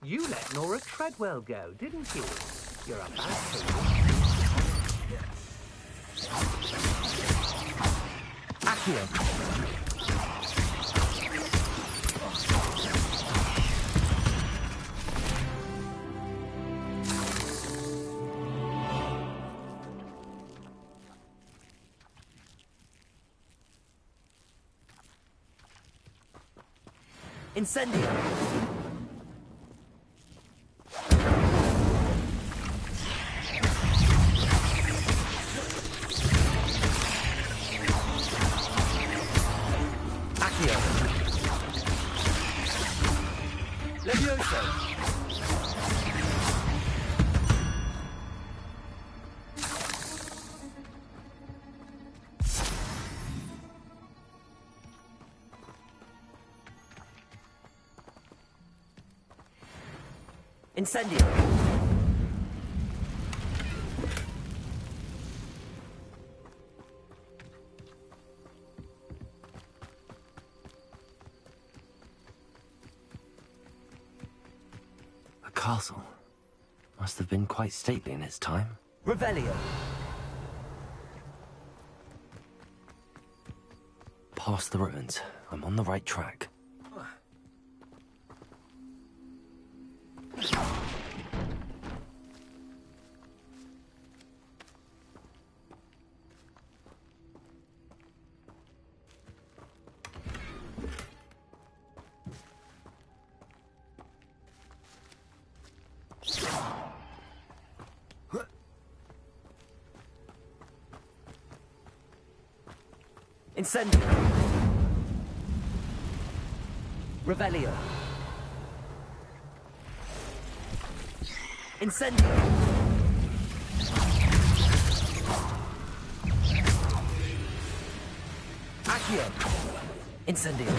You let Nora Treadwell go, didn't you? You're a bad Accio. Incendio. Incendio. A castle. Must have been quite stately in its time. Revelio. Past the ruins. I'm on the right track. Incendio. Revelio. Incendio. Accio. Incendio.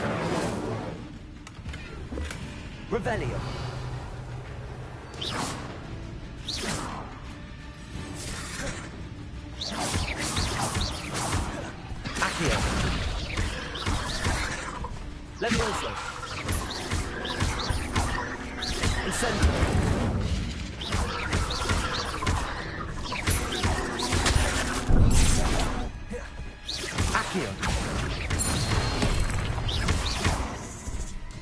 Revelio. Accio. Levioso. Incendio. Accio.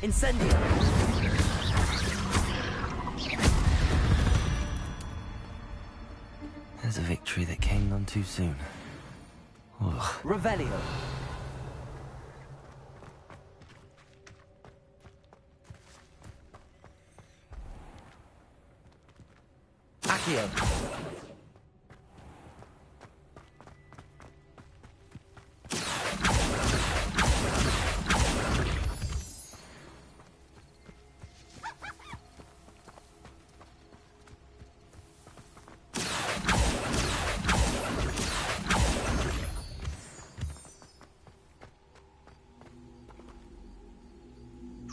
Incendio. There's a victory that came none too soon. Ugh. Revelio. Accio.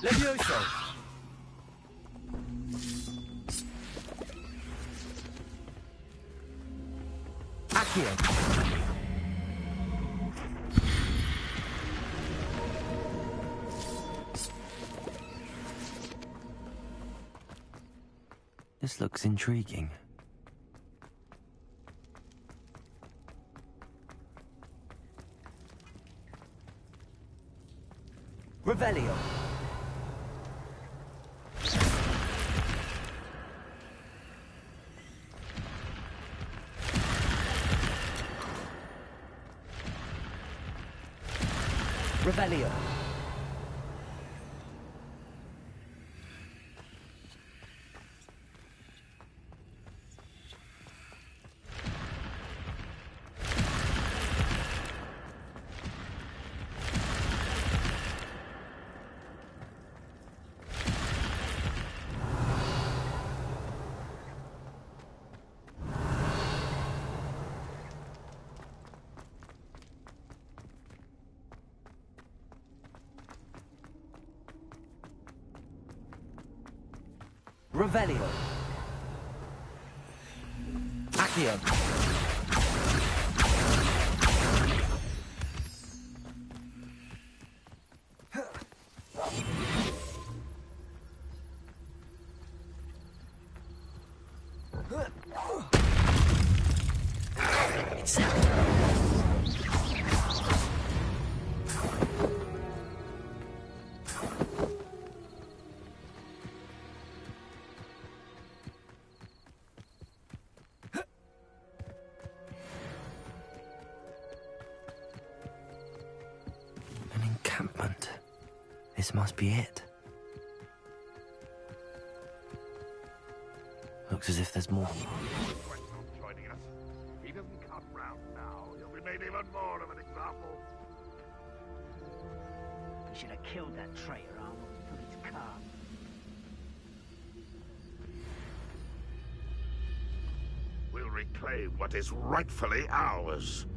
Levioso. Accio. This looks intriguing. Revelio. Revelio. Revelio. Accio. Encampment. This must be it. Looks as if there's more. Joining us. If he doesn't come round now, he'll be made even more of an example. We should have killed that traitor arm when we took his car. We'll reclaim what is rightfully ours.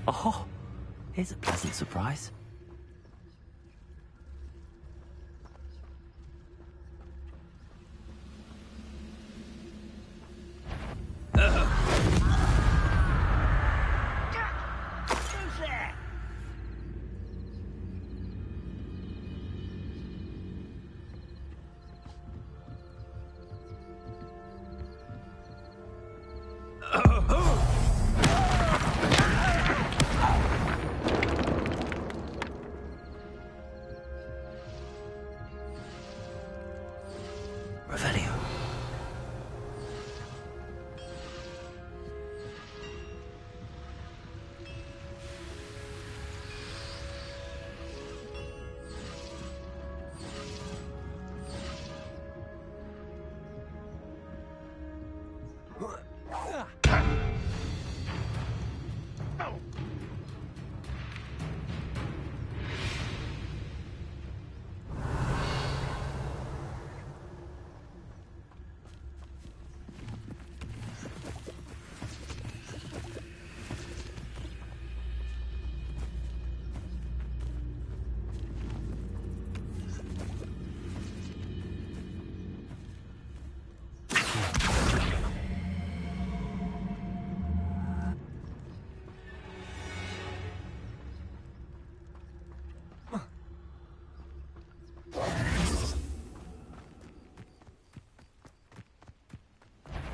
Oh, here's a pleasant surprise.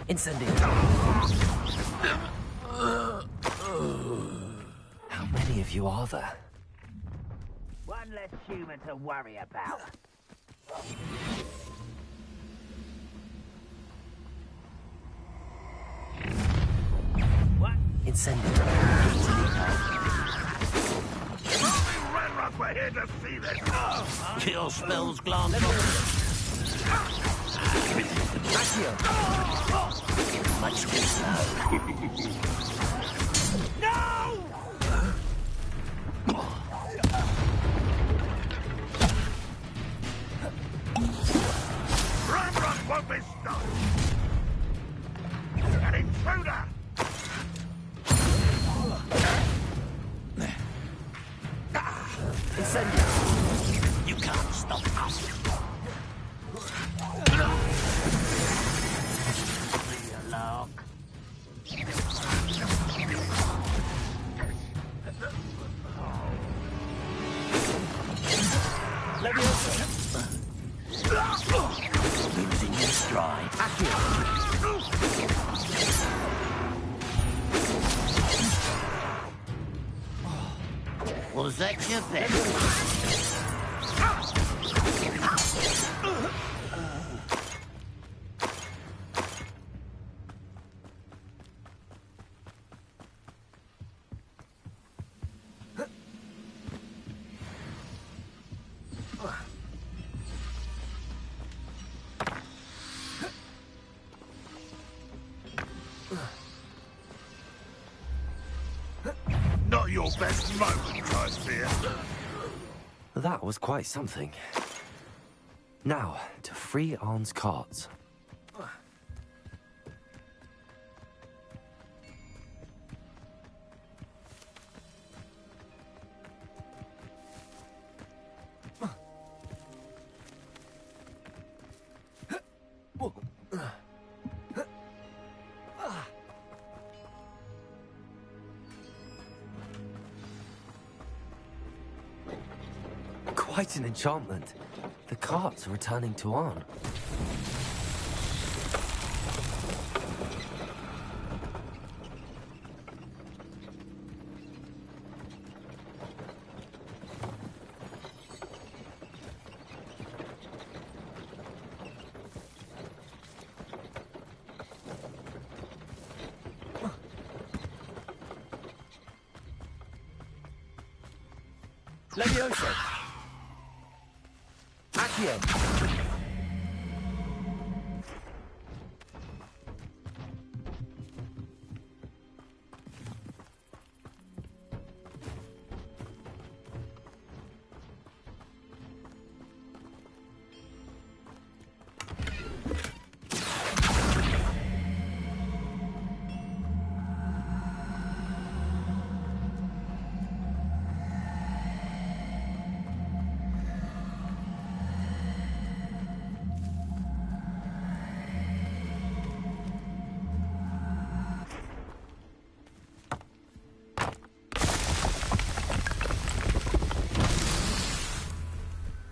Incendio. How many of you are there? One less human to worry about. What? Incendio. We're here to see this. Kill spells glanted. Much too slow. No! Ramrock won't be stopped. An intruder! Incendio. You can't stop us. Lock. Losing your stride. Was that your best? Not your best moment, I fear. That was quite something. Now, to free Arn's cards. Quite an enchantment. The carts are returning to Arn. Levioso. Accio.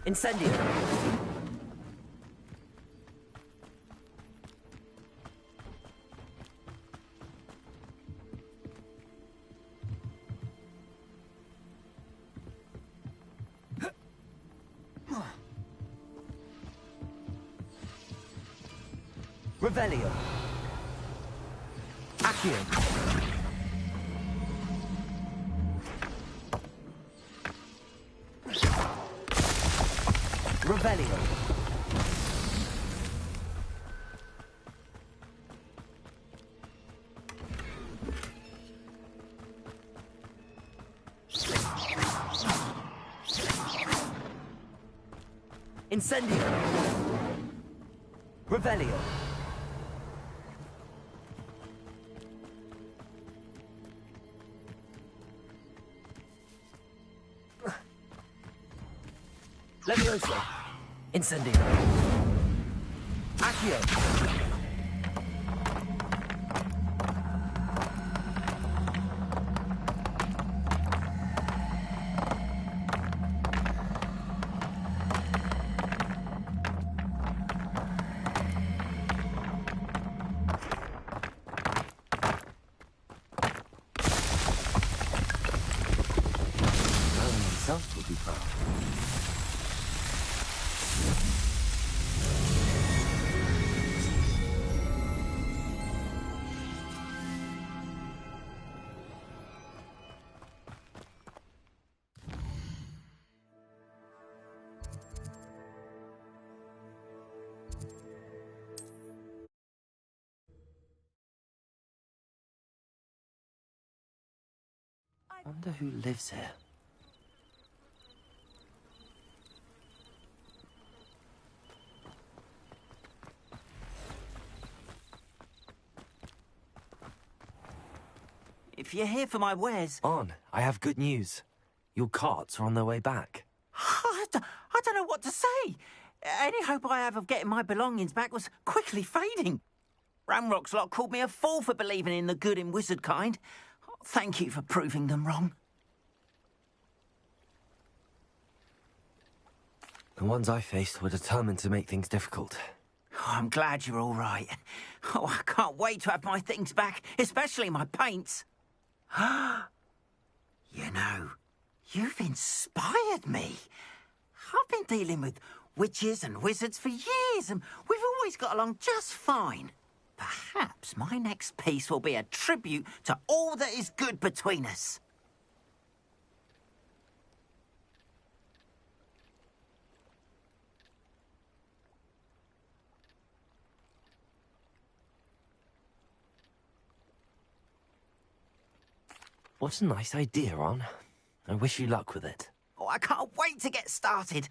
Incendio. Revelio. Accio. Revelio. Incendio. Revelio. Levioso. Incendio. Accio. himself would be proud. I wonder who lives here. If you're here for my wares... On, I have good news. Your carts are on their way back. I don't know what to say. Any hope I have of getting my belongings back was quickly fading. Ramrock's lot called me a fool for believing in the good in wizard kind. Thank you for proving them wrong. The ones I faced were determined to make things difficult. Oh, I'm glad you're all right. Oh, I can't wait to have my things back, especially my paints. You know, you've inspired me. I've been dealing with witches and wizards for years, and we've always got along just fine. Perhaps my next piece will be a tribute to all that is good between us. What a nice idea, Ron. I wish you luck with it. Oh, I can't wait to get started.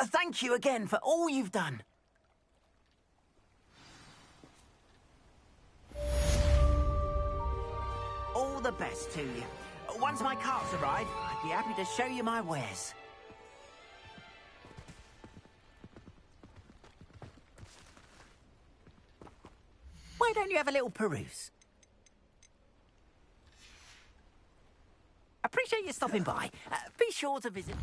Thank you again for all you've done. All the best to you. Once my carts arrive, I'd be happy to show you my wares. Why don't you have a little peruse? Appreciate you stopping by. Be sure to visit...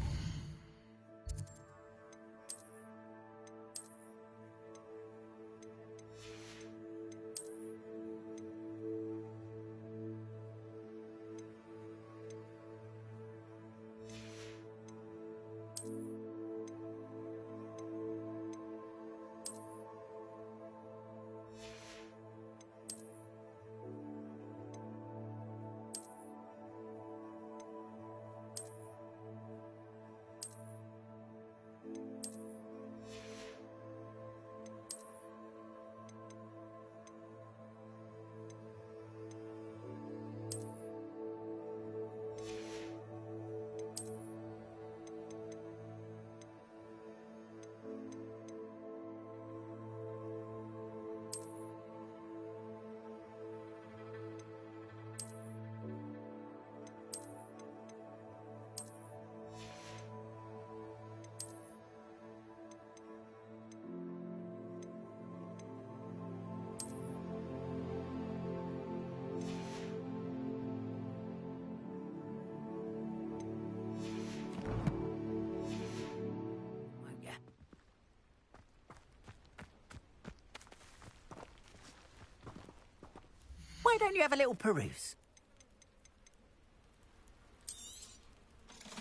Why don't you have a little peruse?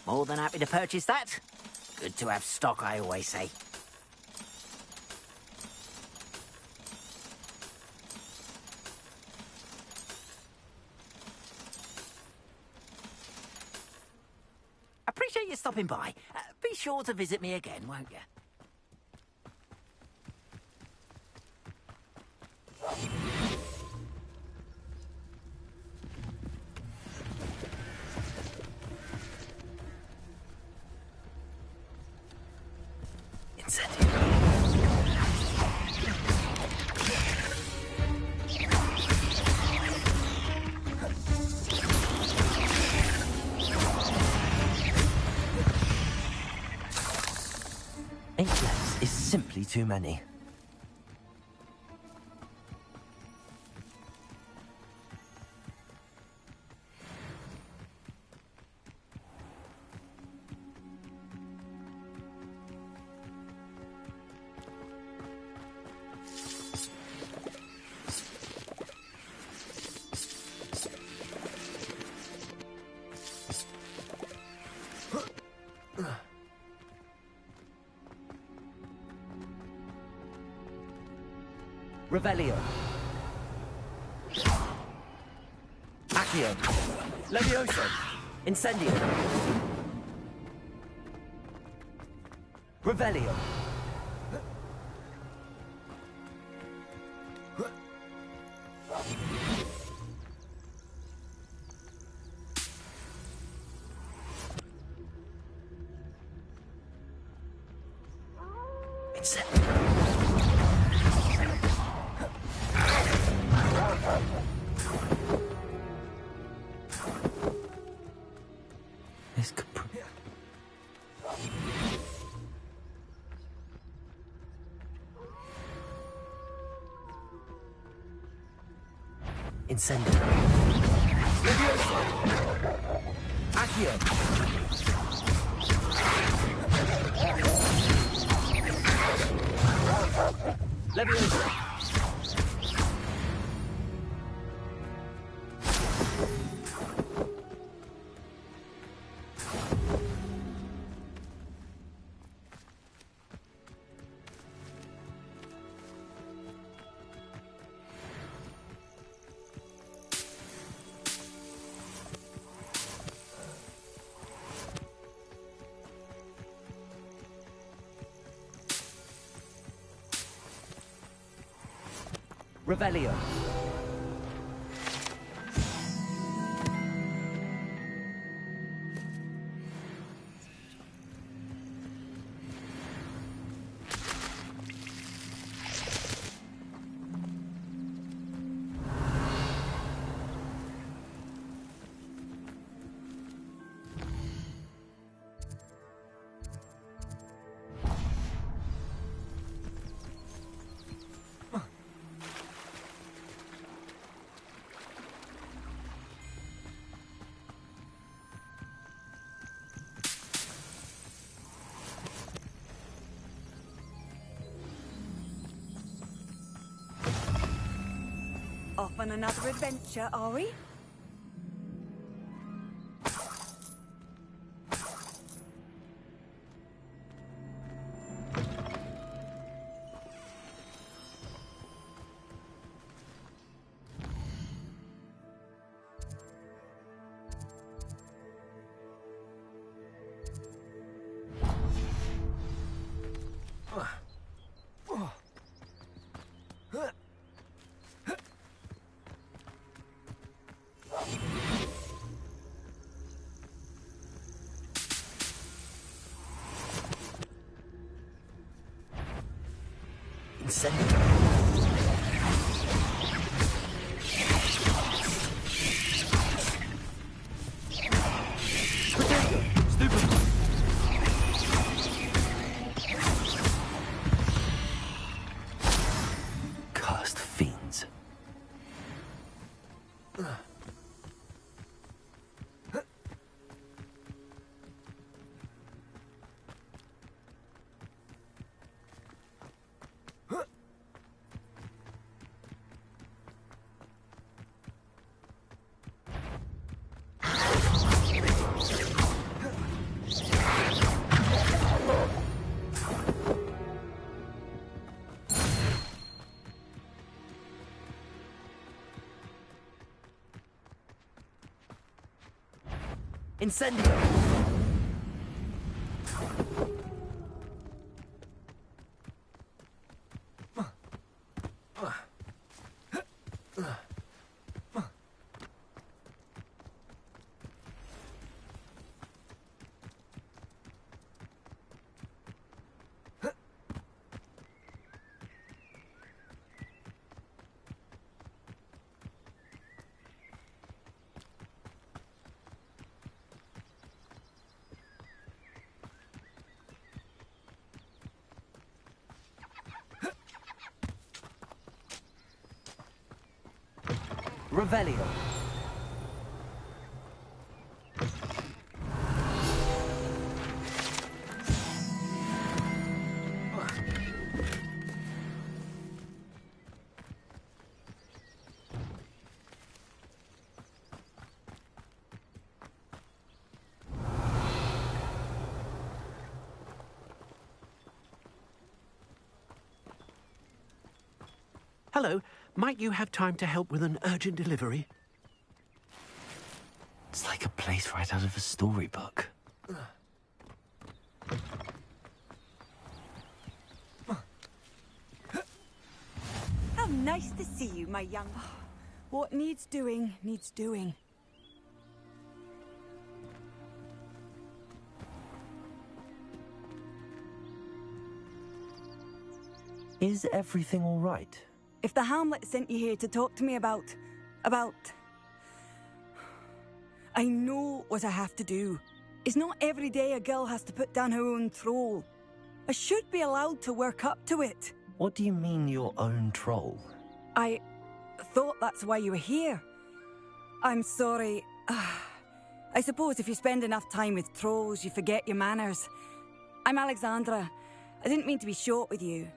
More than happy to purchase that. Good to have stock, I always say. Appreciate you stopping by. Be sure to visit me again, won't you? Simply too many. Revelio. Accio. Levioso. Incendio. Revelio. This could Incendio. Levioso. Accio. Levioso. Revelio. Off on another adventure, are we? Cursed fiends. Incendio! Revelio. Hello, might you have time to help with an urgent delivery? It's like a place right out of a storybook. How nice to see you, my young... What needs doing, needs doing. Is everything all right? If the Hamlet sent you here to talk to me about... I know what I have to do. It's not every day a girl has to put down her own troll. I should be allowed to work up to it. What do you mean, your own troll? I thought that's why you were here. I'm sorry. I suppose if you spend enough time with trolls, you forget your manners. I'm Alexandra. I didn't mean to be short with you.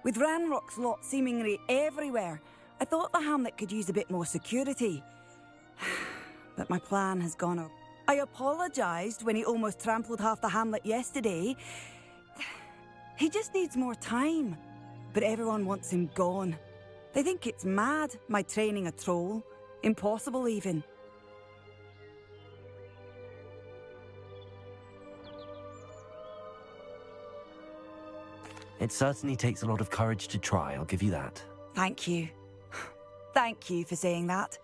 With Ranrock's lot seemingly everywhere, I thought the Hamlet could use a bit more security. But my plan has gone up. I apologised when he almost trampled half the Hamlet yesterday. He just needs more time. But everyone wants him gone. They think it's mad, my training a troll. Impossible, even. It certainly takes a lot of courage to try, I'll give you that. Thank you. Thank you for saying that.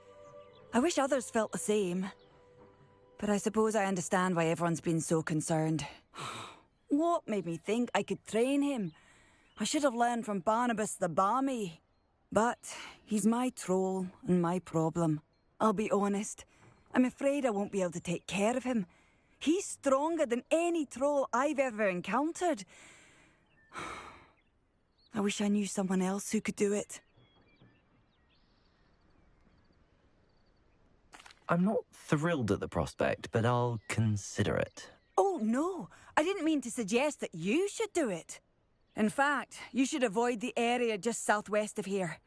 I wish others felt the same. But I suppose I understand why everyone's been so concerned. What made me think I could train him? I should have learned from Barnabas the Barmy. But he's my troll and my problem. I'll be honest. I'm afraid I won't be able to take care of him. He's stronger than any troll I've ever encountered. I wish I knew someone else who could do it. I'm not thrilled at the prospect, but I'll consider it. Oh, no. I didn't mean to suggest that you should do it. In fact, you should avoid the area just southwest of here.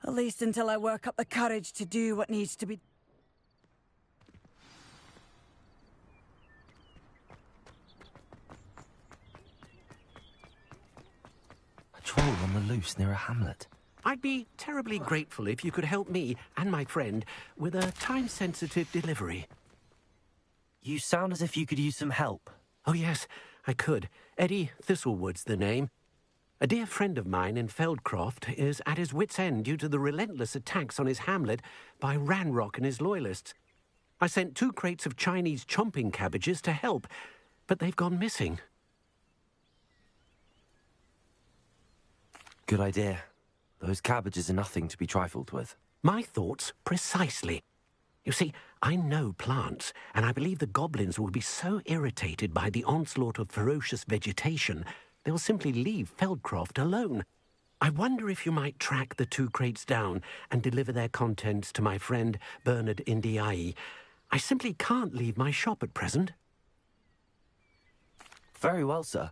At least until I work up the courage to do what needs to be... A troll on the loose near a hamlet. I'd be terribly grateful if you could help me and my friend with a time-sensitive delivery. You sound as if you could use some help. Oh, yes, I could. Eddie Thistlewood's the name. A dear friend of mine in Feldcroft is at his wit's end due to the relentless attacks on his hamlet by Ranrock and his loyalists. I sent 2 crates of Chinese chomping cabbages to help, but they've gone missing. Good idea. Those cabbages are nothing to be trifled with. My thoughts precisely. You see, I know plants, and I believe the goblins will be so irritated by the onslaught of ferocious vegetation, they'll simply leave Feldcroft alone. I wonder if you might track the 2 crates down and deliver their contents to my friend Bernard Indiai. I simply can't leave my shop at present. Very well, sir.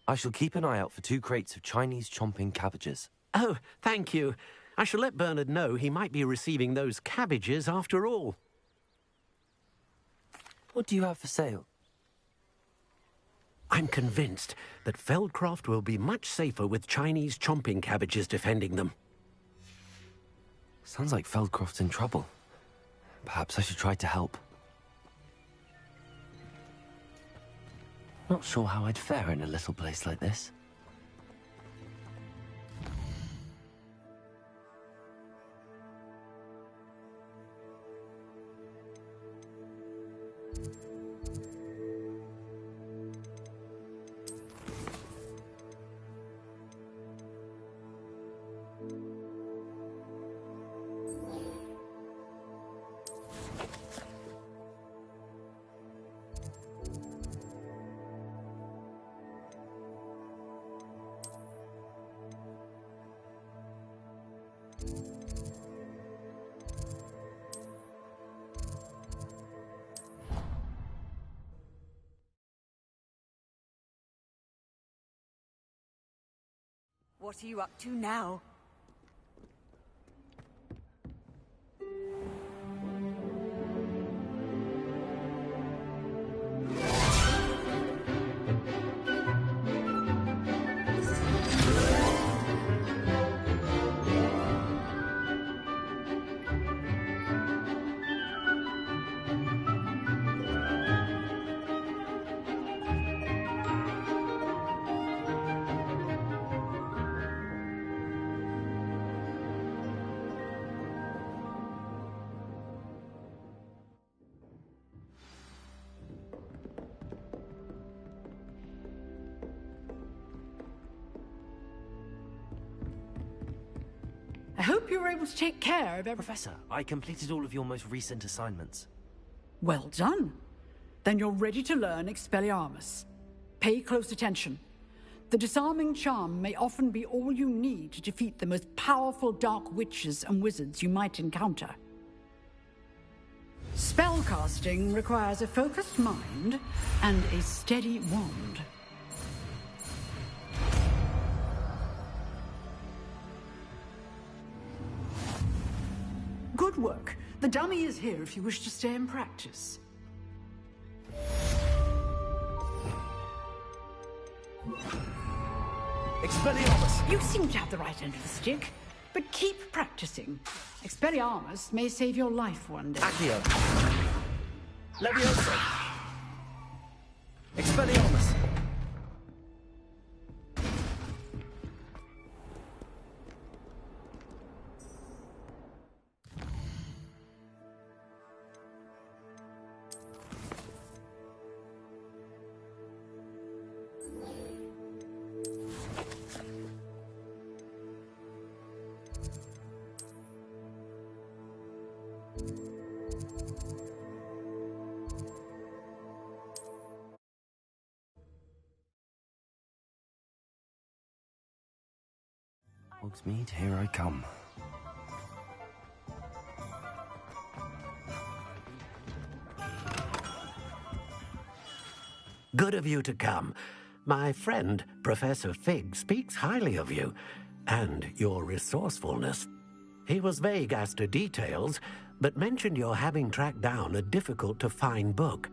I shall keep an eye out for 2 crates of Chinese chomping cabbages. Oh, thank you. I shall let Bernard know he might be receiving those cabbages after all. What do you have for sale? I'm convinced that Feldcroft will be much safer with Chinese chomping cabbages defending them. Sounds like Feldcroft's in trouble. Perhaps I should try to help. Not sure how I'd fare in a little place like this. What are you up to now? you were able to take care of every... Professor, I completed all of your most recent assignments. Well done. Then you're ready to learn Expelliarmus. Pay close attention. The disarming charm may often be all you need to defeat the most powerful dark witches and wizards you might encounter. Spellcasting requires a focused mind and a steady wand. Good work. The dummy is here if you wish to stay and practice. Expelliarmus! You seem to have the right end of the stick, but keep practicing. Expelliarmus may save your life one day. Accio. Leviosa! Expelliarmus! Hogsmeade, here I come. Good of you to come. My friend, Professor Fig, speaks highly of you, and your resourcefulness. He was vague as to details, but mentioned your having tracked down a difficult-to-find book.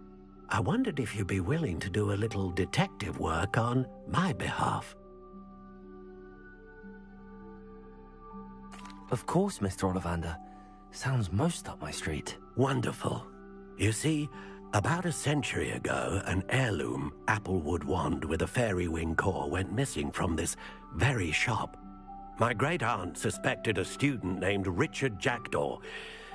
I wondered if you'd be willing to do a little detective work on my behalf. Of course, Mr. Ollivander. Sounds most up my street. Wonderful. You see, about a century ago, an heirloom applewood wand with a fairy wing core went missing from this very shop. My great-aunt suspected a student named Richard Jackdaw.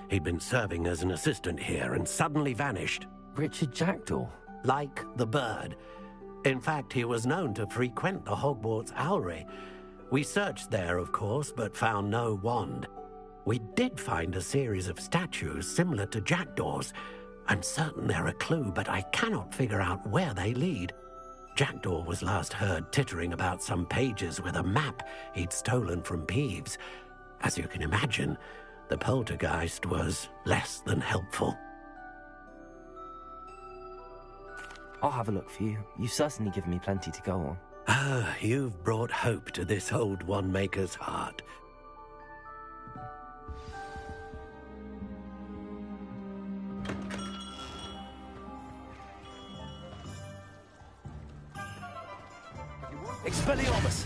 He'd been serving as an assistant here and suddenly vanished. Richard Jackdaw? Like the bird. In fact, he was known to frequent the Hogwarts Owlery. We searched there, of course, but found no wand. We did find a series of statues similar to Jackdaw's. I'm certain they're a clue, but I cannot figure out where they lead. Jackdaw was last heard tittering about some pages with a map he'd stolen from Peeves. As you can imagine, the poltergeist was less than helpful. I'll have a look for you. You've certainly given me plenty to go on. Ah, you've brought hope to this old one-maker's heart. Expelliarmus!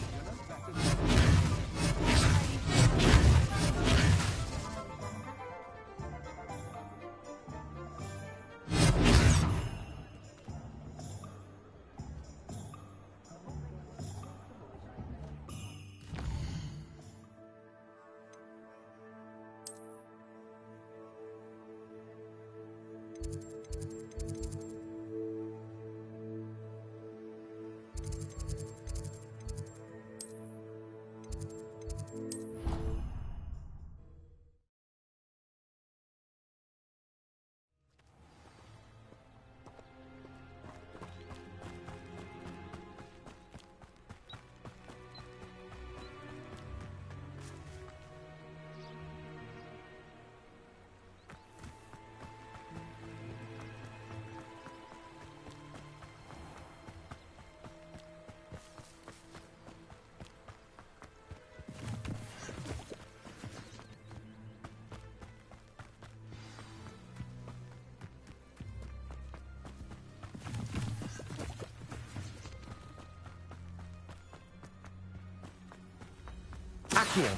Accio.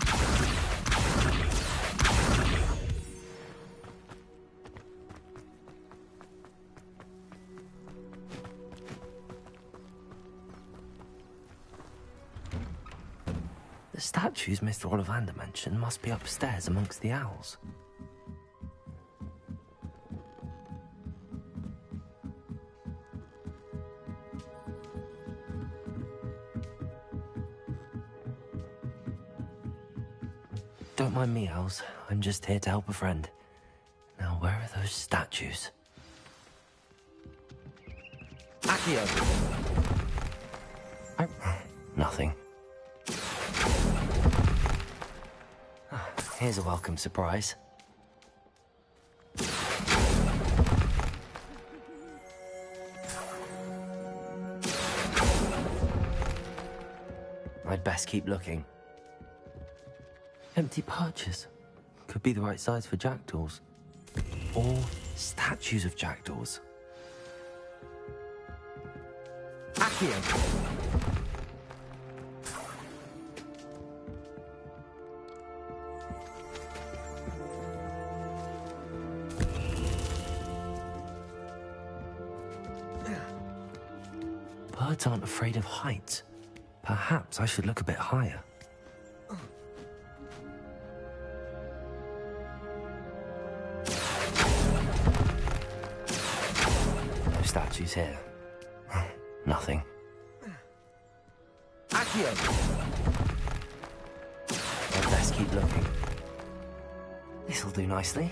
The statues Mr. Ollivander mentioned must be upstairs amongst the owls. Don't mind me, Els. I'm just here to help a friend. Now, where are those statues? Accio! Nothing. Here's a welcome surprise. I'd best keep looking. Empty perches. Could be the right size for jackdaws. Or statues of jackdaws. Accio! Birds aren't afraid of heights. Perhaps I should look a bit higher. No statues here. Nothing. Accio! I'd best keep looking. This'll do nicely.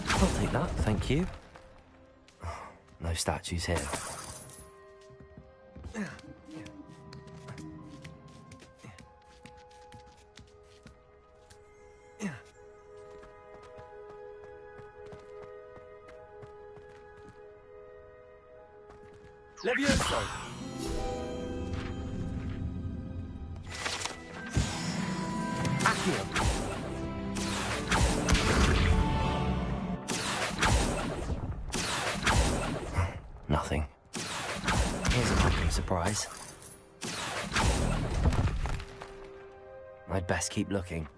I'll take that, thank you. No statues here. Levioso! Accio! Nothing. Here's a welcome surprise. I'd best keep looking.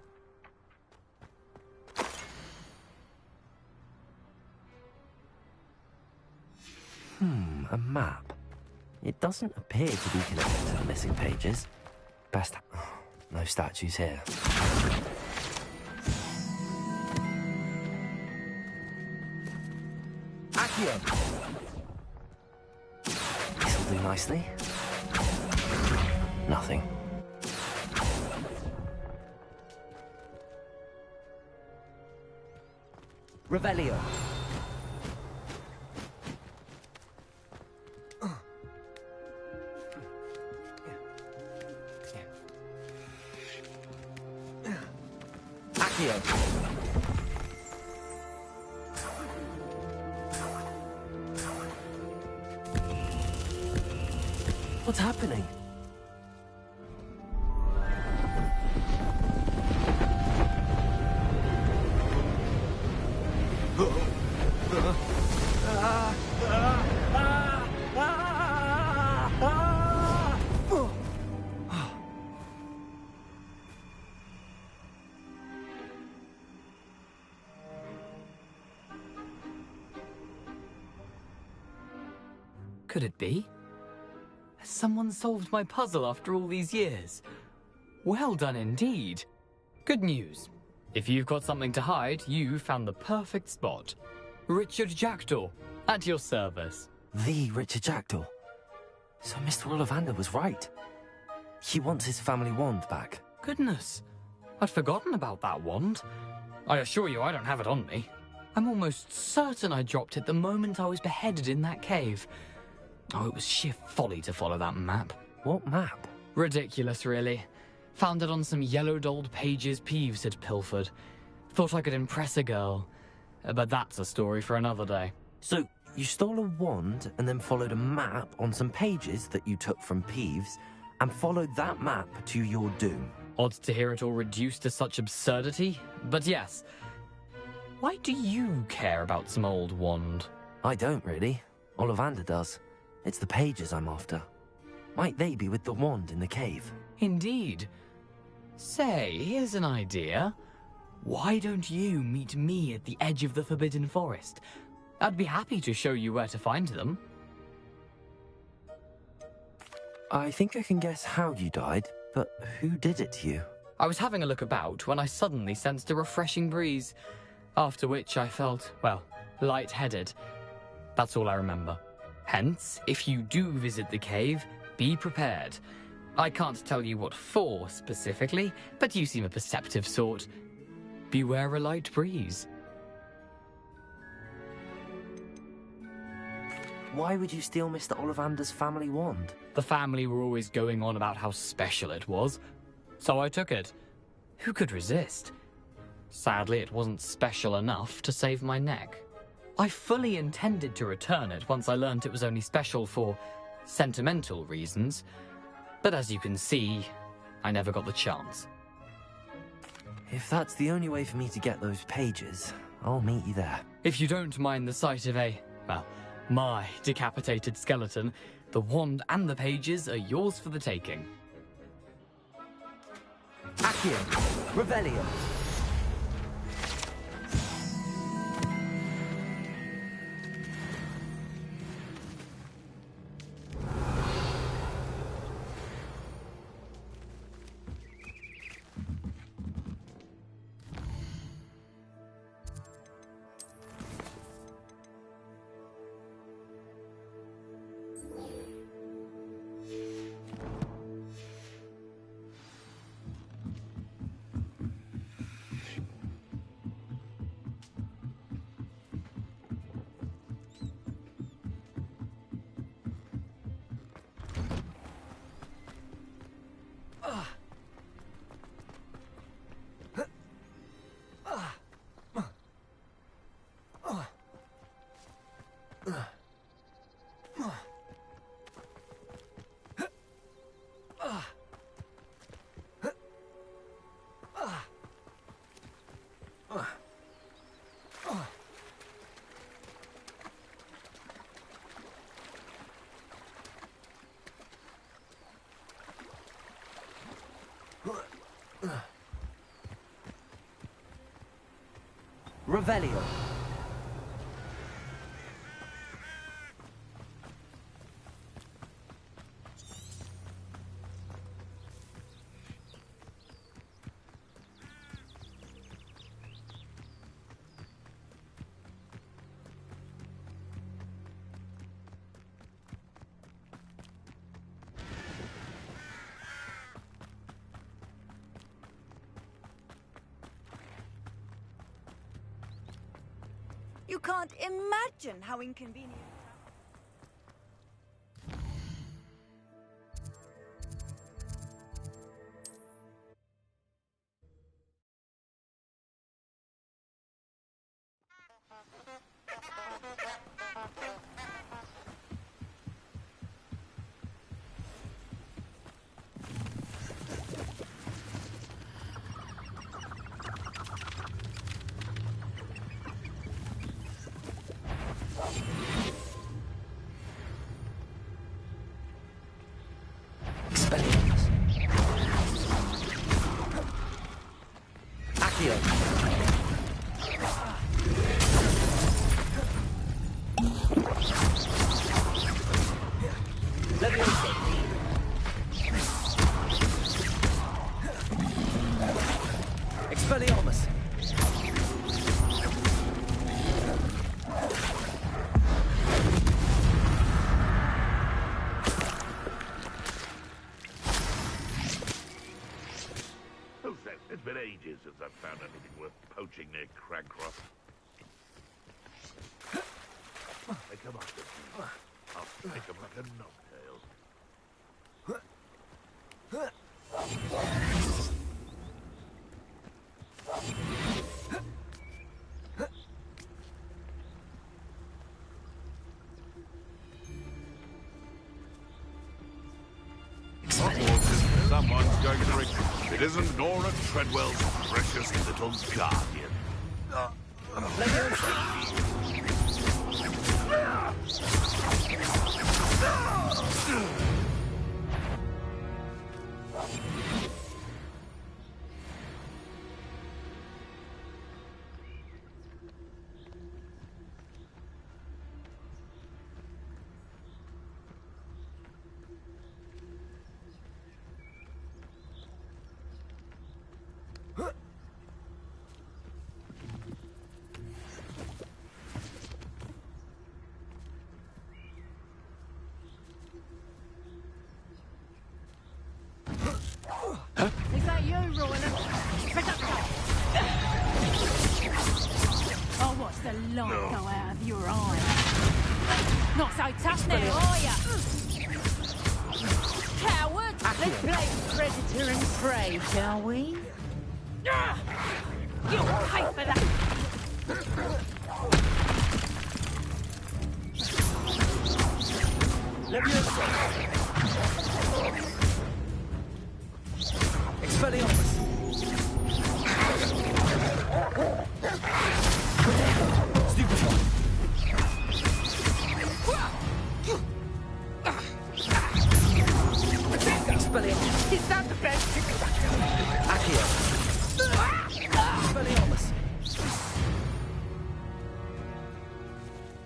A map. It doesn't appear to be connected to the missing pages. Best... No statues here. Accio! This'll do nicely. Nothing. Revelio. Accio. What's happening? Could it be? Has someone solved my puzzle after all these years? Well done indeed. Good news. If you've got something to hide, you found the perfect spot. Richard Jackdaw, at your service. The Richard Jackdaw. So Mr. Ollivander was right. He wants his family wand back. Goodness, I'd forgotten about that wand. I assure you I don't have it on me. I'm almost certain I dropped it the moment I was beheaded in that cave. Oh, it was sheer folly to follow that map. What map? Ridiculous, really. Found it on some yellowed old pages Peeves had pilfered. Thought I could impress a girl. But that's a story for another day. So, you stole a wand and then followed a map on some pages that you took from Peeves and followed that map to your doom. Odd to hear it all reduced to such absurdity, but yes. Why do you care about some old wand? I don't, really. Ollivander does. It's the pages I'm after. Might they be with the wand in the cave? Indeed. Say, here's an idea. Why don't you meet me at the edge of the Forbidden Forest? I'd be happy to show you where to find them. I think I can guess how you died, but who did it to you? I was having a look about when I suddenly sensed a refreshing breeze, after which I felt, well, lightheaded. That's all I remember. Hence, if you do visit the cave, be prepared. I can't tell you what for specifically, but you seem a perceptive sort. Beware a light breeze. Why would you steal Mr. Ollivander's family wand? The family were always going on about how special it was, so I took it. Who could resist? Sadly, it wasn't special enough to save my neck. I fully intended to return it once I learned it was only special for sentimental reasons, but as you can see, I never got the chance. If that's the only way for me to get those pages, I'll meet you there. If you don't mind the sight of my decapitated skeleton, the wand and the pages are yours for the taking. Accio, Revelio. Revelio. You can't imagine how inconvenient. Expelliarmus! It's been ages since I've found anything worth poaching near Cragcroft. They come after me. I'll pick them like a knobtail. Someone's going to ring. It isn't Nora Treadwell's precious little guardian. Not so tough now, are ya? Coward! Let's play predator and prey, shall we? You'll pay for that! Leviosa! Expelliarmus! Stupefy! Expelliarmus! Is that the best? Accio! Expelliarmus!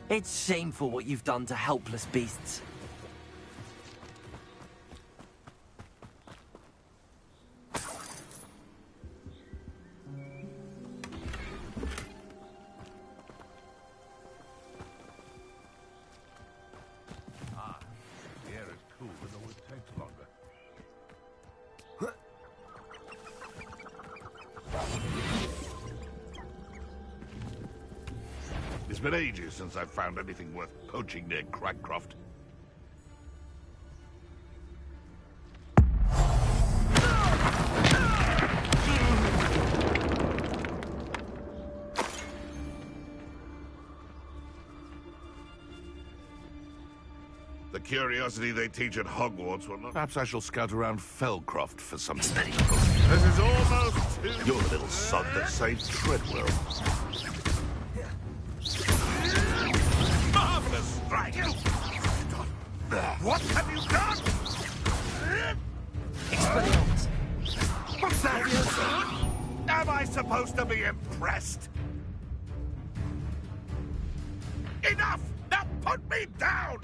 It's shameful what you've done to helpless beasts. The air is cool, but it always takes longer. It's been ages since I've found anything worth poaching near Cragcroft. The curiosity they teach at Hogwarts will not... Perhaps I shall scout around Felcroft for some... This is almost too... You're the little sod that saved Treadwell. Marvelous strike! What have you done? Expelliarmus! What's that? Am I supposed to be impressed? Enough! Now put me down!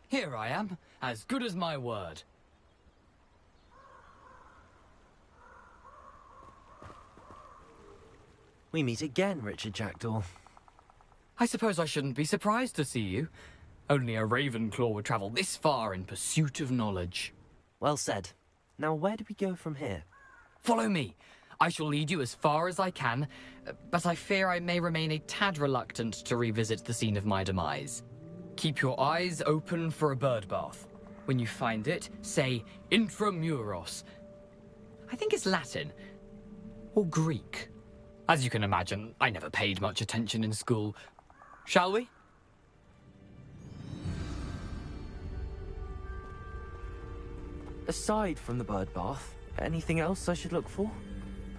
Here I am, as good as my word. We meet again, Richard Jackdaw. I suppose I shouldn't be surprised to see you. Only a Ravenclaw would travel this far in pursuit of knowledge. Well said. Now where do we go from here? Follow me. I shall lead you as far as I can, but I fear I may remain a tad reluctant to revisit the scene of my demise. Keep your eyes open for a bird bath. When you find it, say intramuros. I think it's Latin. Or Greek. As you can imagine, I never paid much attention in school. Shall we? Aside from the bird bath, anything else I should look for?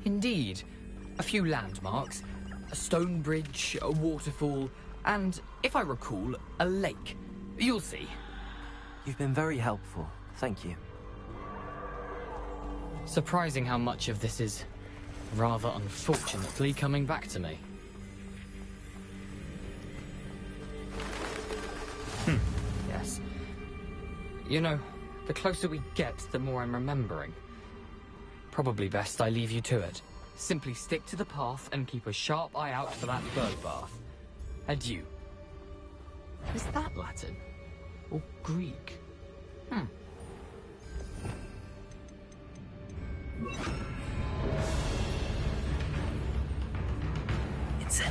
Indeed. A few landmarks. A stone bridge, a waterfall, and, if I recall, a lake. You'll see. You've been very helpful. Thank you. Surprising how much of this is, rather unfortunately, coming back to me. Yes. You know, the closer we get, the more I'm remembering. Probably best I leave you to it. Simply stick to the path and keep a sharp eye out for that bird bath. Adieu. Is that Latin? Or Greek? It's it.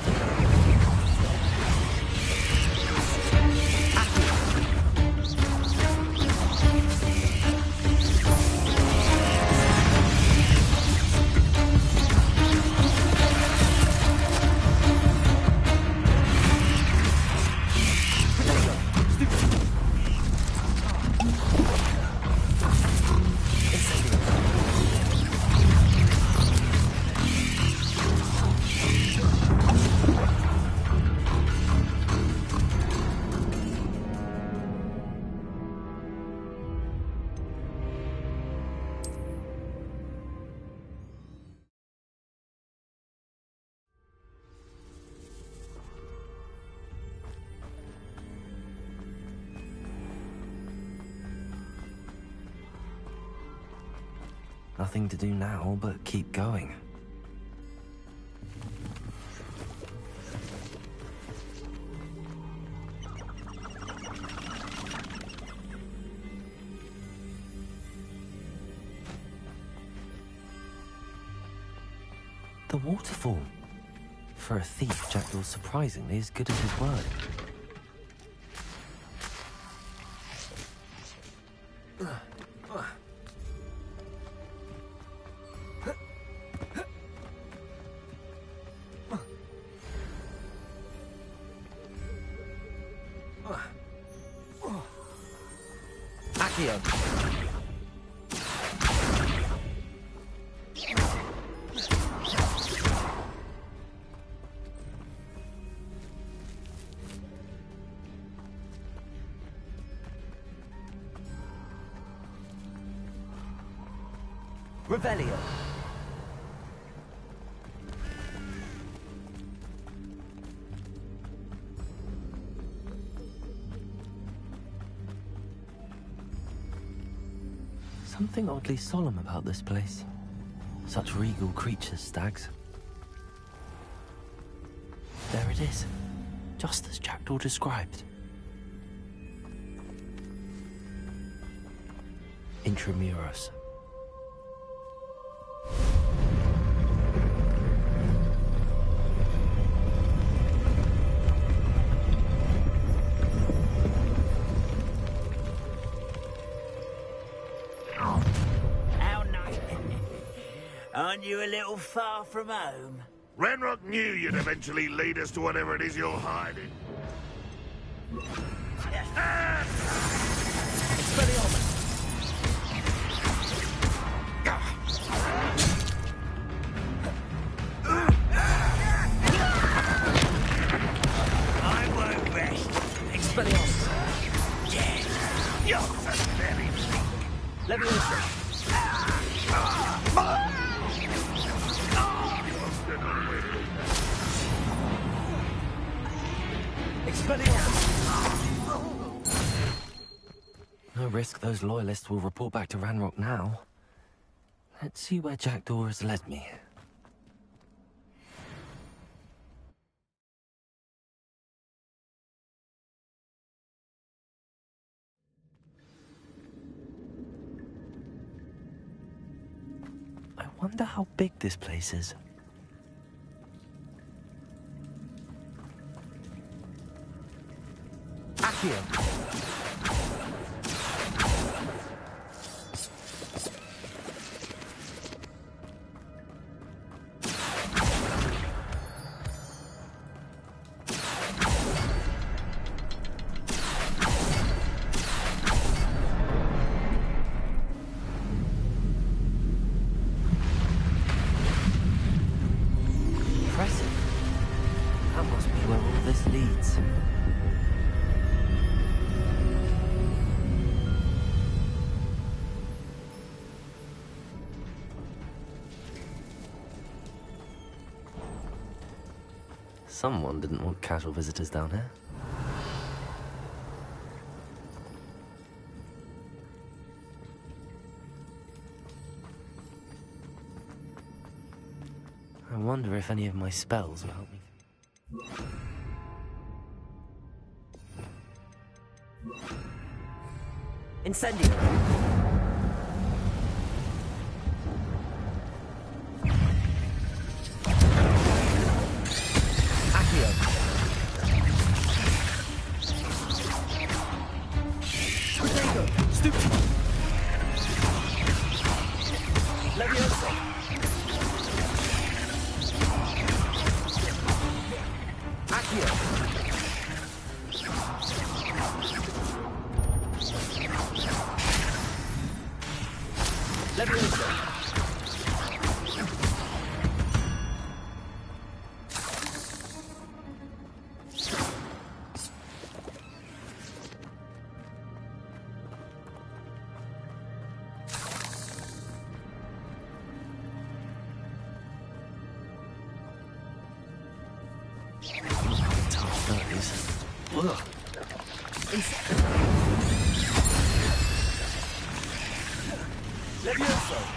Nothing to do now but keep going. The waterfall. For a thief, Jackdaw's surprisingly as good as his word. Accio. Revelio. Something oddly solemn about this place. Such regal creatures, stags. There it is, just as Jackdaw described. Intramuros. Aren't you a little far from home? Ranrock knew you'd eventually lead us to whatever it is you're hiding. I won't rest. Expelliarmus. Yes, you're the very thing. Leviosa. No risk those loyalists will report back to Ranrock now. Let's see where Jackdaw has led me. I wonder how big this place is. Accio. Impressive. That must be where all this leads. Someone didn't want casual visitors down here. I wonder if any of my spells will help me. Incendio! Levioso!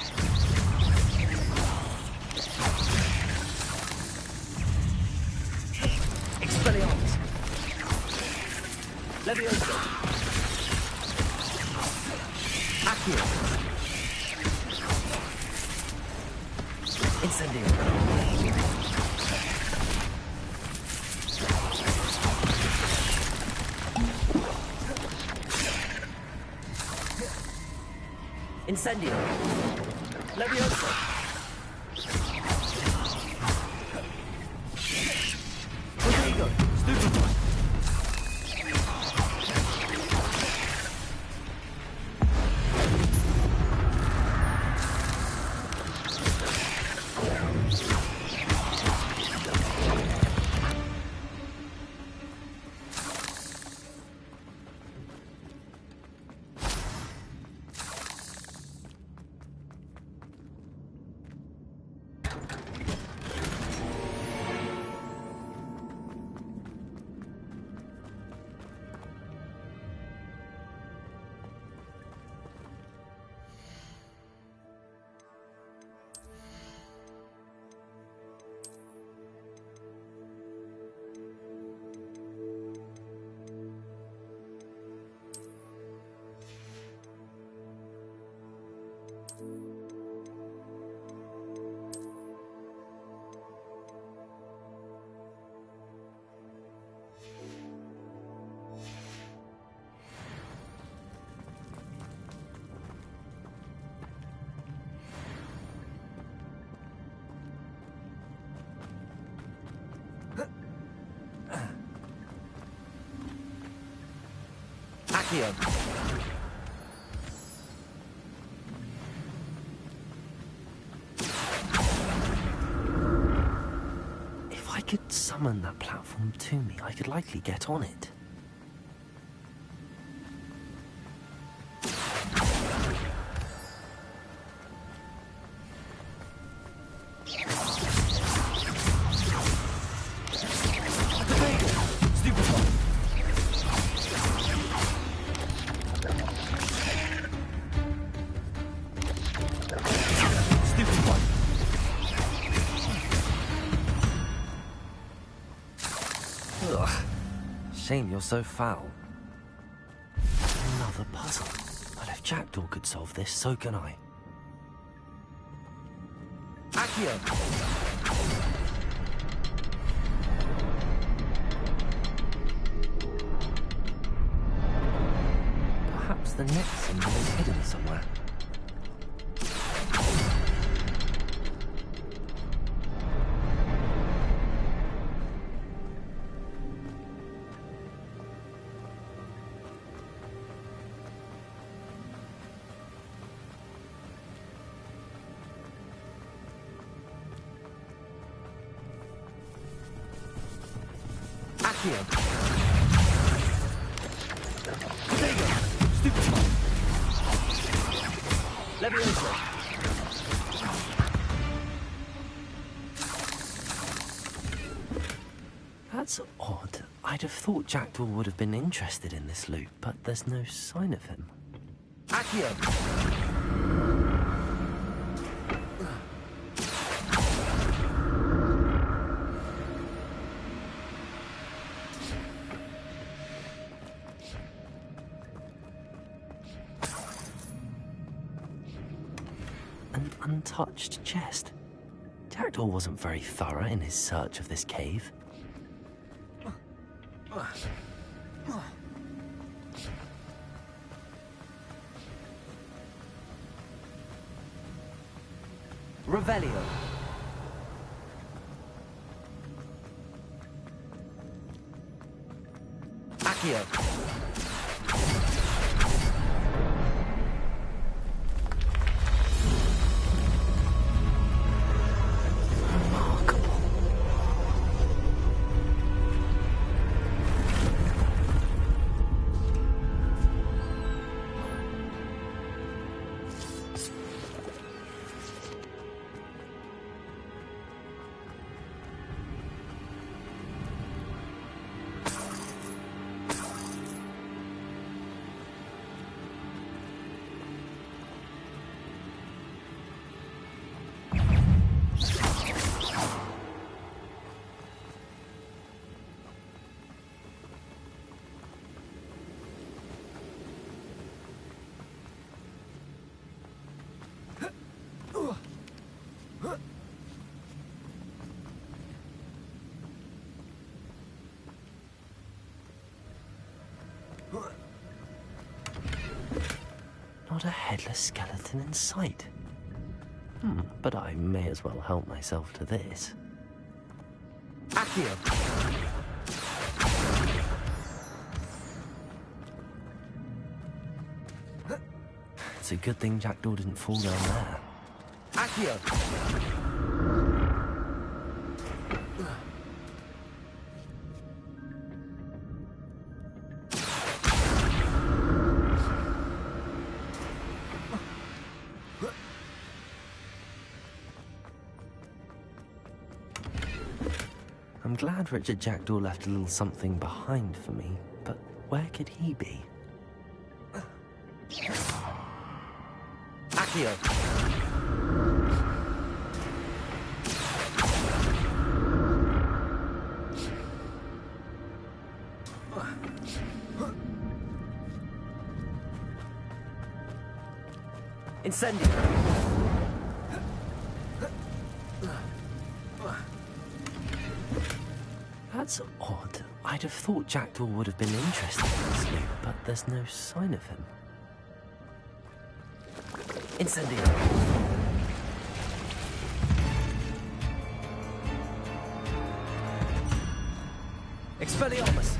Accio. Incendio. Incendio. Leviosa. Rodrigo. Stupefy. Accio. If I could summon that platform to me, I could likely get on it. Shame you're so foul. Another puzzle. But if Jackdaw could solve this, so can I. Accio! Perhaps the next symbol is hidden somewhere. Accio. Sega. Stupefy. Leviosa. That's odd. I'd have thought Jackdaw would have been interested in this loot, but there's no sign of him. Accio. Untouched chest. Jackdaw wasn't very thorough in his search of this cave. Revelio. Accio. Not a headless skeleton in sight. But I may as well help myself to this. Accio! It's a good thing Jackdaw didn't fall down there. Accio! I'm glad Richard Jackdaw left a little something behind for me, but where could he be? Accio! Incendio! That's odd. I'd have thought Jackdaw would have been interested in this loot, but there's no sign of him. Incendio! Expelliarmus!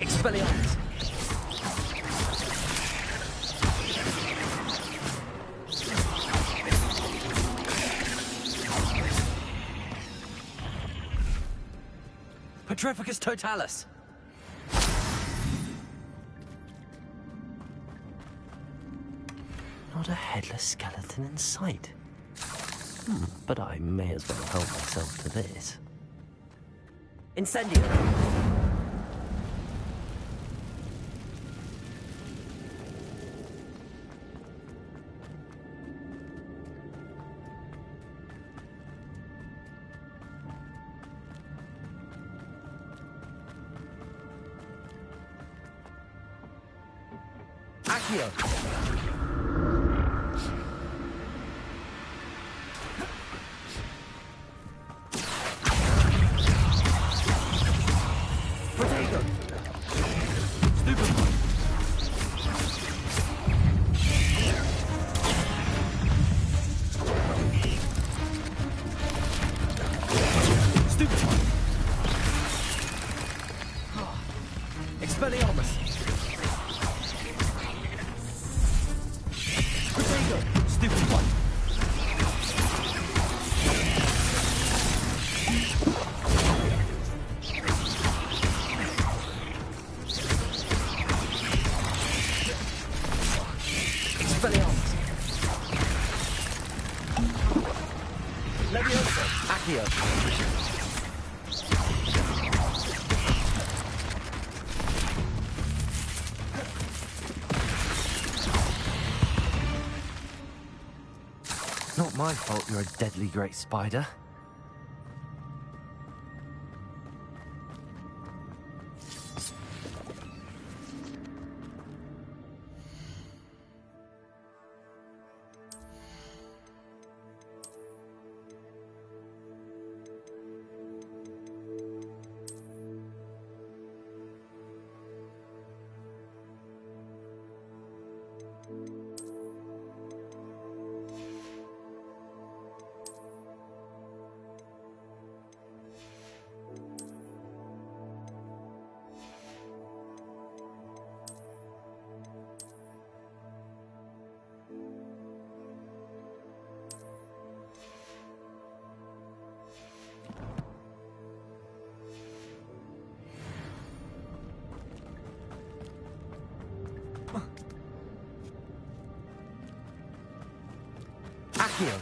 Expelliarmus! Petrificus totalis! Not a headless skeleton in sight. But I may as well help myself to this. Incendio! Accio! Protego! Stupefy! Stupefy! Expelliarmus! Protego! Stupefy! Expelliarmus! Leviosa! Accio! Not my fault you're a deadly great spider. Accio!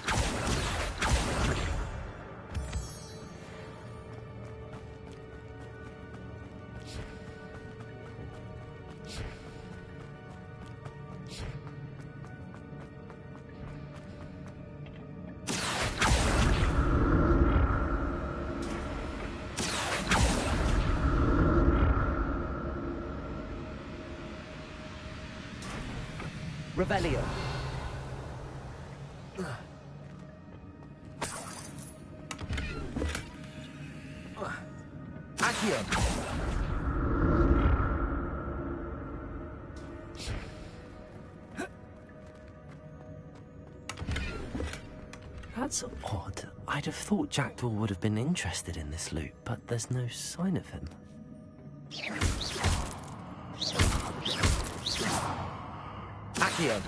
Revelio. Accio. That's odd. I'd have thought Jackdaw would have been interested in this loot, but there's no sign of him. Accio.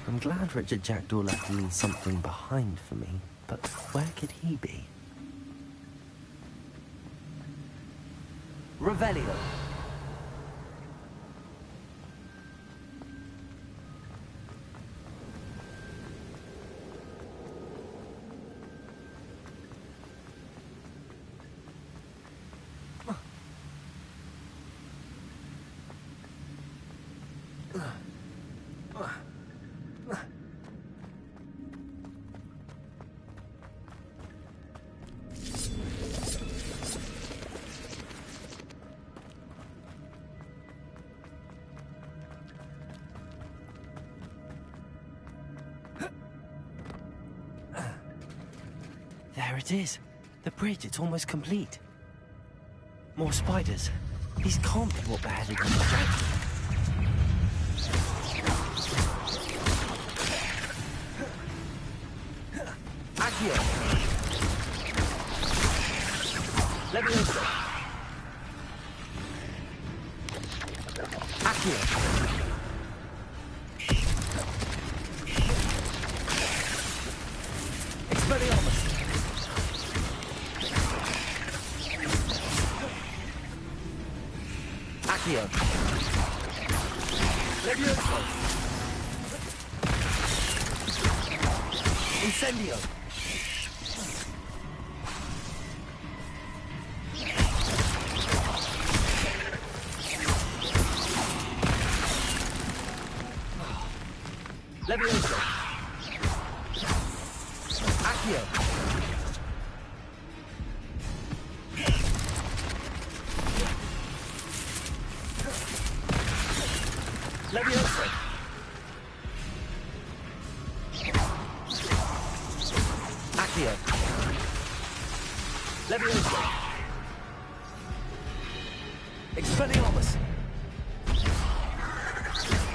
I'm glad Richard Jackdaw left me something behind for me, but where could he be? Revelio. There it is. The bridge, it's almost complete. More spiders. These can't be what beheaded the dragon. Accio. Leviosa. Accio. Expelliarmus. Accio. Leviosa. Incendio. Leviosa. Accio. Leviosa. Accio. Leviosa. Expelliarmus.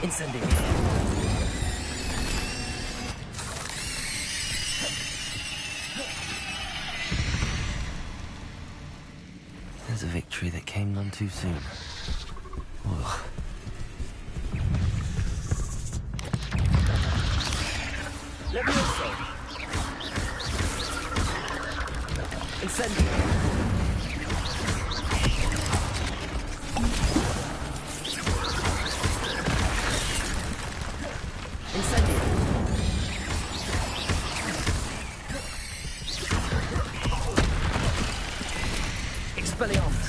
Incendio. There's a victory that came none too soon. Ugh. Leviosa. Incendio. Incendio. Expelliarmus.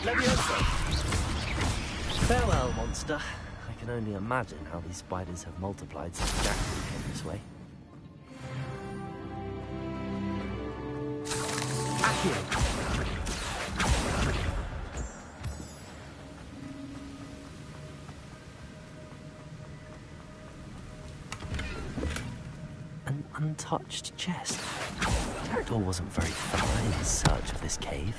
Leviosa. Farewell, monster. I can only imagine how these spiders have multiplied since Jackdaw came this way. Accio. An untouched chest. Jackdaw wasn't very thorough in his search of this cave.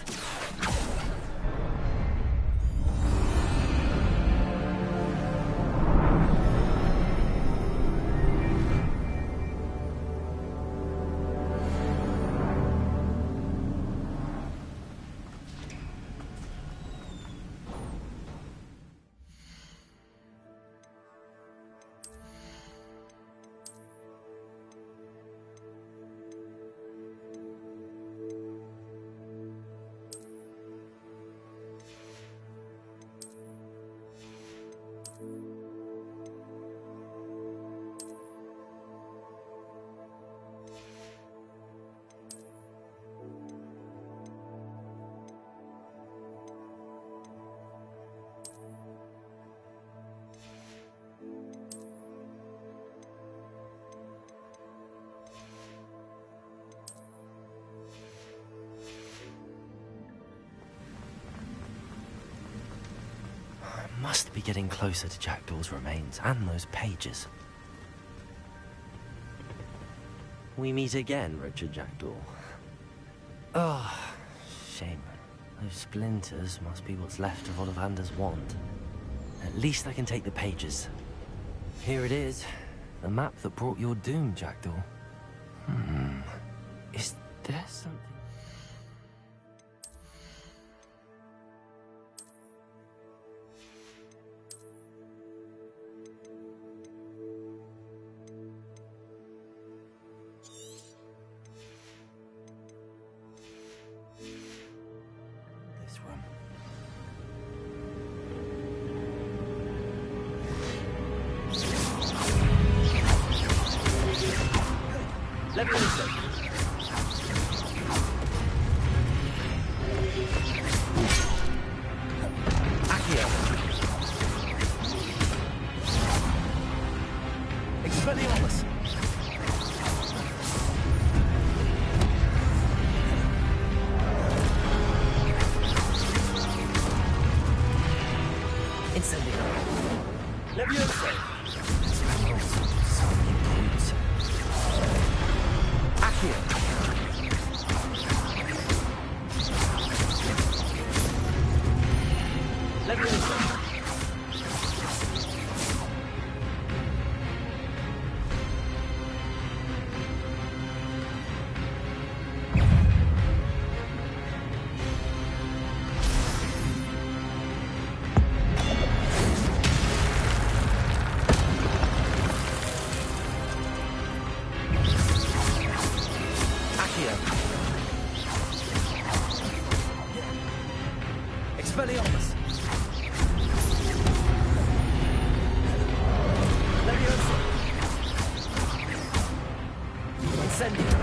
Must be getting closer to Jackdaw's remains and those pages. We meet again, Richard Jackdaw. Oh, shame. Those splinters must be what's left of Ollivander's wand. At least I can take the pages. Here it is. The map that brought your doom, Jackdaw. Is there something... This room. Let me listen. Accio. Expelliarmus. Incendio. Levioso. So many brutes. Accio. Levioso. Expelliarmus. Levioso. Incendio.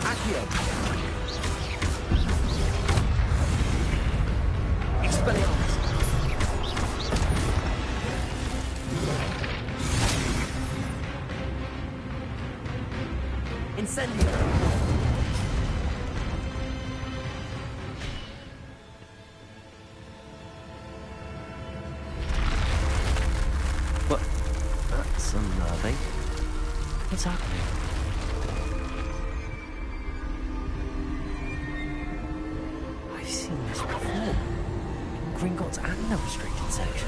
Accio. Expelliarmus. Incendio. What? That's unnerving. What's happening? I've seen this before. In Gringotts and the restricted section.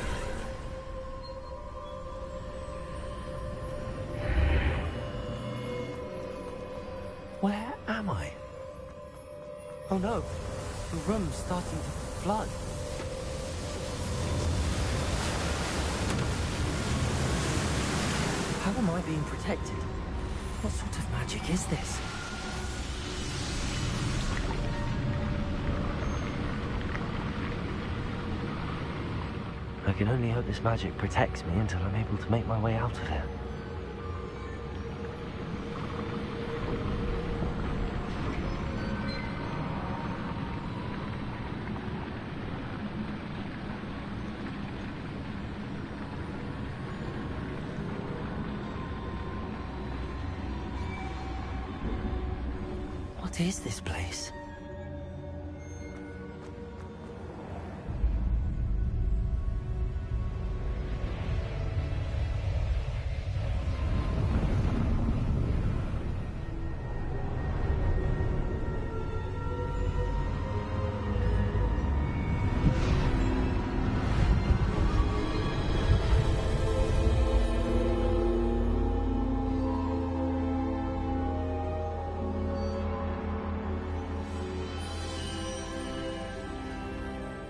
Where am I? Oh no, the room's starting to flood. How am I being protected? What sort of magic is this? I can only hope this magic protects me until I'm able to make my way out of here. What is this place?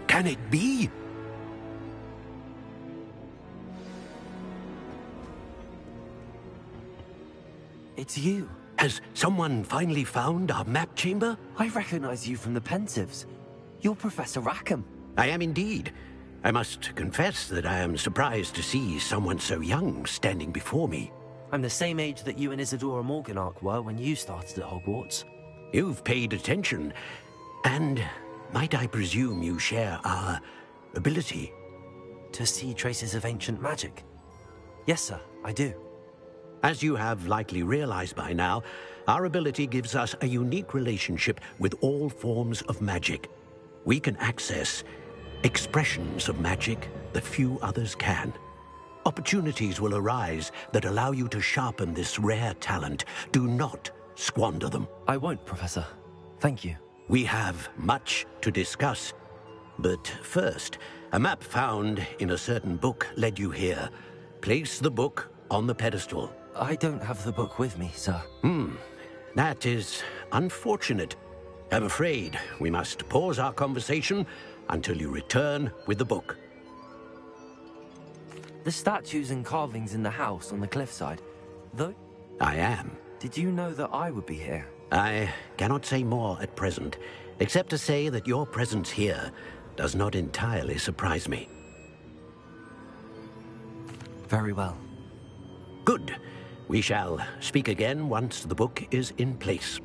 Can it be? It's you. Has someone finally found our map chamber? I recognize you from the Pensives. You're Professor Rackham. I am indeed. I must confess that I am surprised to see someone so young standing before me. I'm the same age that you and Isadora Morganark were when you started at Hogwarts. You've paid attention. And might I presume you share our ability? To see traces of ancient magic? Yes, sir, I do. As you have likely realized by now, our ability gives us a unique relationship with all forms of magic. We can access expressions of magic that few others can. Opportunities will arise that allow you to sharpen this rare talent. Do not squander them. I won't, Professor. Thank you. We have much to discuss. But first, a map found in a certain book led you here. Place the book on the pedestal. I don't have the book with me, sir. That is unfortunate. I'm afraid we must pause our conversation until you return with the book. The statues and carvings in the house on the cliffside, though? I am. Did you know that I would be here? I cannot say more at present, except to say that your presence here does not entirely surprise me. Very well. Good. We shall speak again once the book is in place.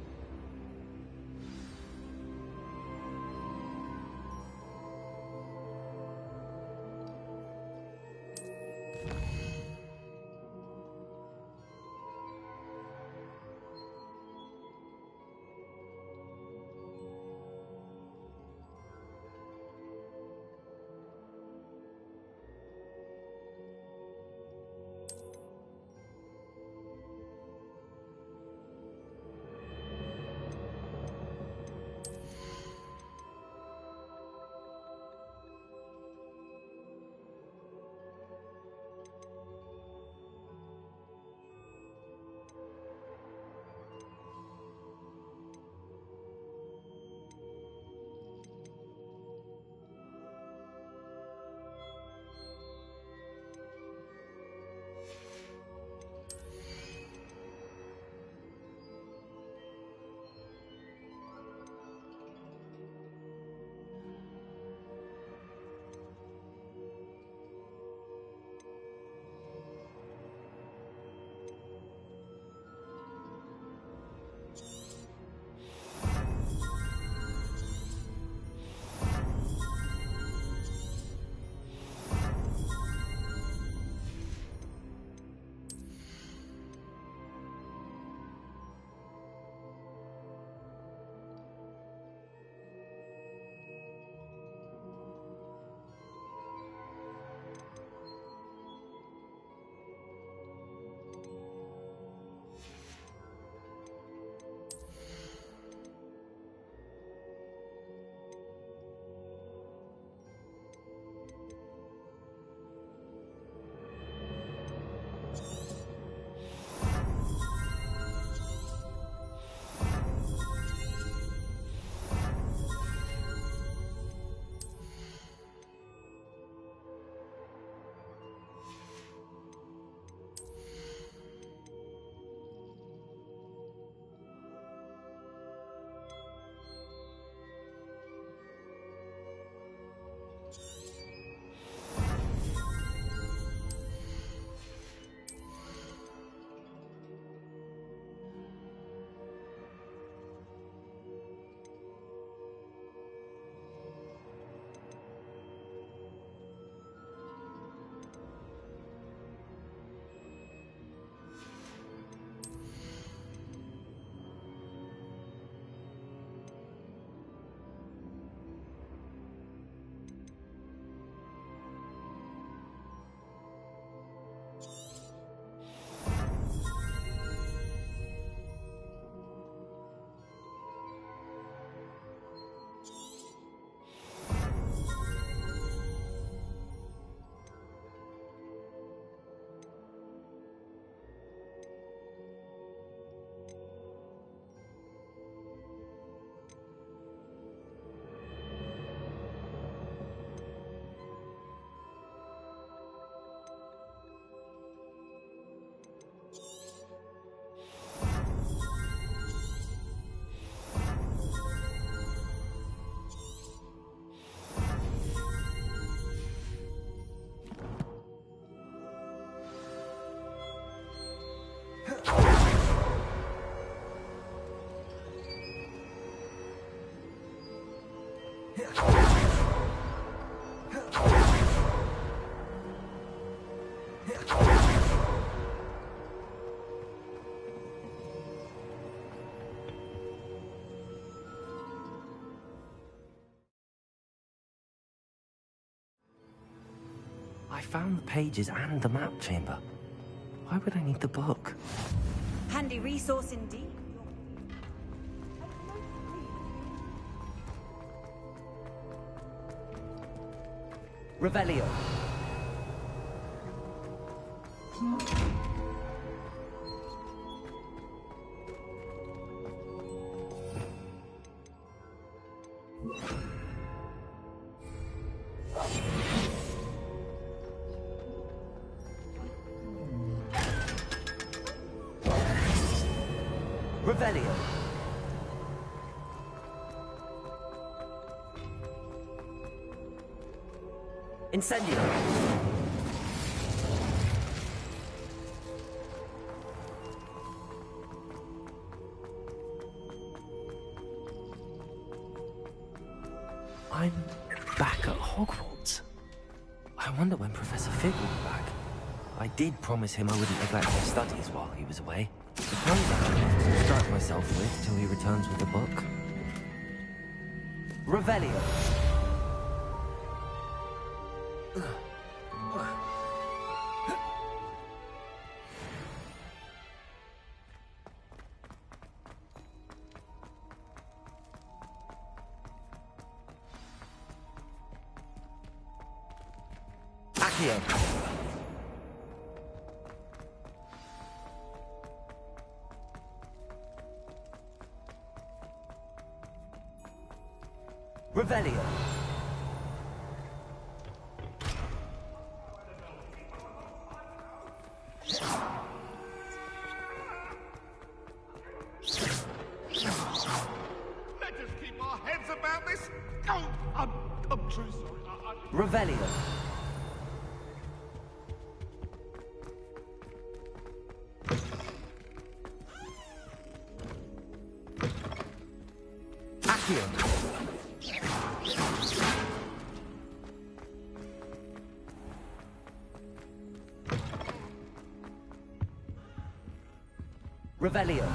found the pages and the map chamber. Why would I need the book? Handy resource indeed. Revelio. Revelio. Incendio. I'm back at Hogwarts. I wonder when Professor Fig will be back. I did promise him I wouldn't neglect my studies while he was away. Suppose I have enough to distract myself with till he returns with the book. Revelio. Accio. Revelio. Let us keep our heads about this. Oh, I'm true sorry. Revelio. Accio. Revelio.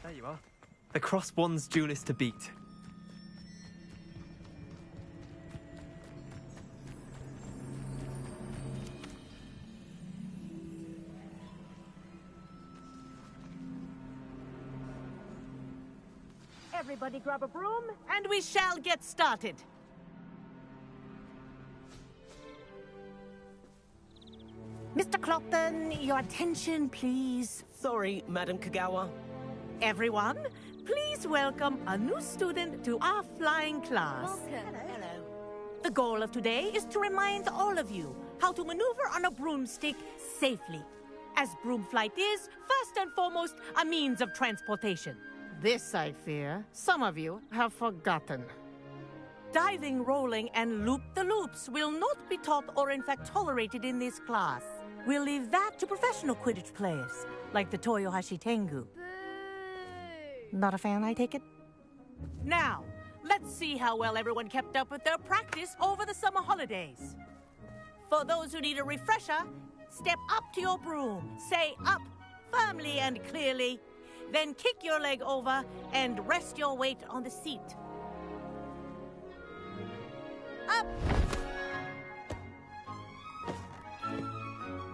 There you are. The crossed one's duelist to beat. Everybody grab a broom, and we shall get started. Mr. Clopton, your attention, please. Sorry, Madam Kagawa. Everyone, please welcome a new student to our flying class. Welcome. Hello. The goal of today is to remind all of you how to maneuver on a broomstick safely, as broom flight is, first and foremost, a means of transportation. This, I fear, some of you have forgotten. Diving, rolling, and loop-the-loops will not be taught or in fact tolerated in this class. We'll leave that to professional Quidditch players, like the Toyohashi Tengu. Not a fan, I take it? Now, let's see how well everyone kept up with their practice over the summer holidays. For those who need a refresher, step up to your broom, say up, firmly and clearly, then kick your leg over and rest your weight on the seat. Up!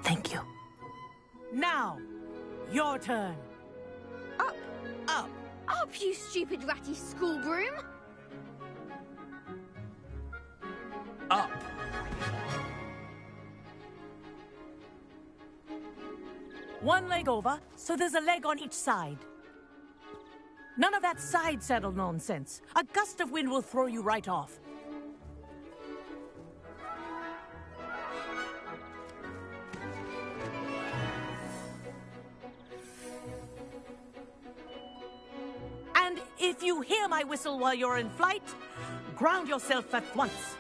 Thank you. Now, your turn. Up! Up! Up, you stupid ratty school broom! Up! One leg over, so there's a leg on each side. None of that side saddle nonsense. A gust of wind will throw you right off. And if you hear my whistle while you're in flight, ground yourself at once.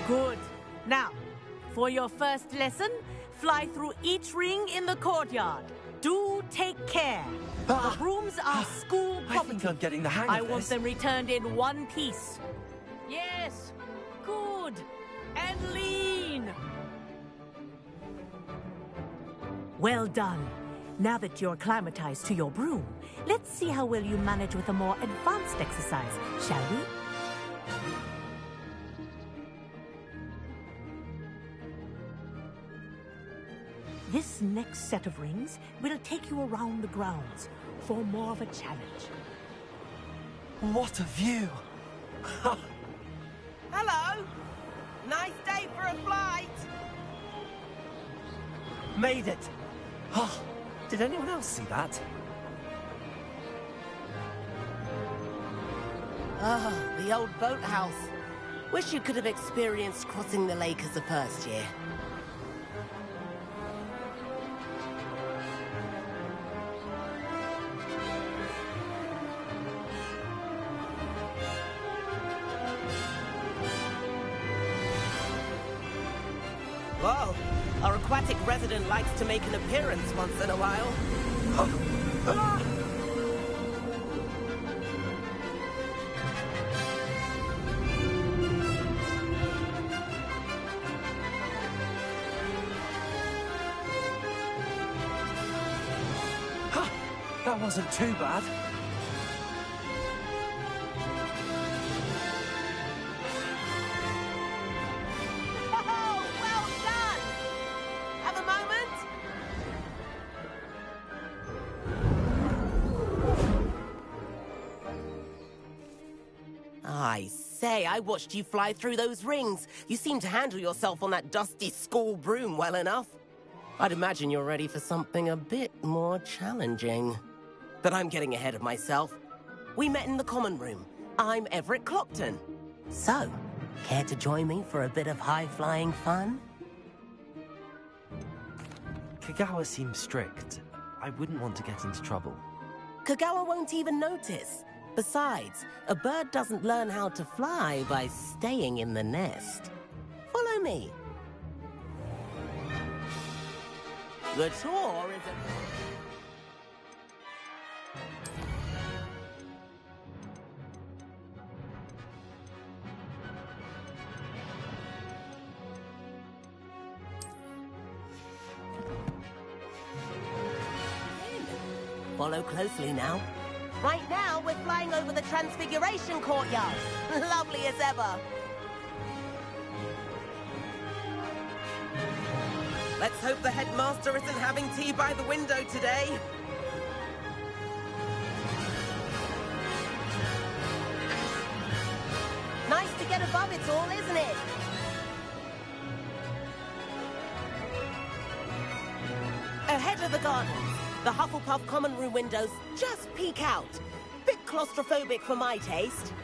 Good. Now, for your first lesson, fly through each ring in the courtyard. Do take care. The brooms are school property. I think I'm getting the hang of I want this. them returned in one piece. Yes. Good. And lean. Well done. Now that you're acclimatized to your broom, let's see how well you manage with a more advanced exercise, shall we? This next set of rings will take you around the grounds for more of a challenge. What a view! Hello! Nice day for a flight! Made it! Oh, did anyone else see that? Ah, the old boathouse. Wish you could have experienced crossing the lake as a first year. Whoa, our aquatic resident likes to make an appearance once in a while. That wasn't too bad. I say, I watched you fly through those rings. You seem to handle yourself on that dusty school broom well enough. I'd imagine you're ready for something a bit more challenging. But I'm getting ahead of myself. We met in the common room. I'm Everett Clopton. So, care to join me for a bit of high-flying fun? Kagawa seems strict. I wouldn't want to get into trouble. Kagawa won't even notice. Besides, a bird doesn't learn how to fly by staying in the nest. Follow me. The tour is Follow closely now. Right now, we're flying over the Transfiguration Courtyard. Lovely as ever. Let's hope the headmaster isn't having tea by the window today. above it all, isn't it? Ahead of the gardens, the Hufflepuff common room windows just peek out. Bit claustrophobic for my taste.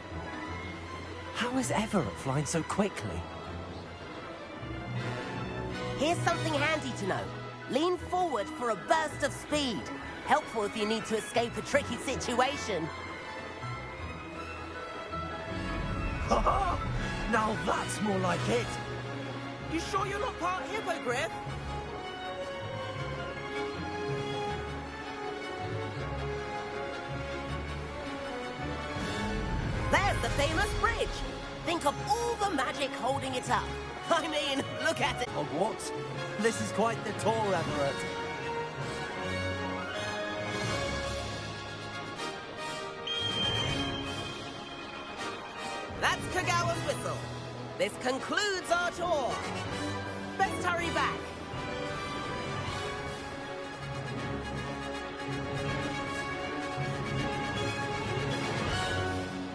How is Everett flying so quickly? Here's something handy to know. Lean forward for a burst of speed. Helpful if you need to escape a tricky situation. Now that's more like it. You sure you're not part hippogriff? There's the famous bridge. Think of all the magic holding it up. I mean, look at it. Hogwarts? This is quite the tour, Everett. That's Kagawa's whistle. This concludes our tour. Best hurry back.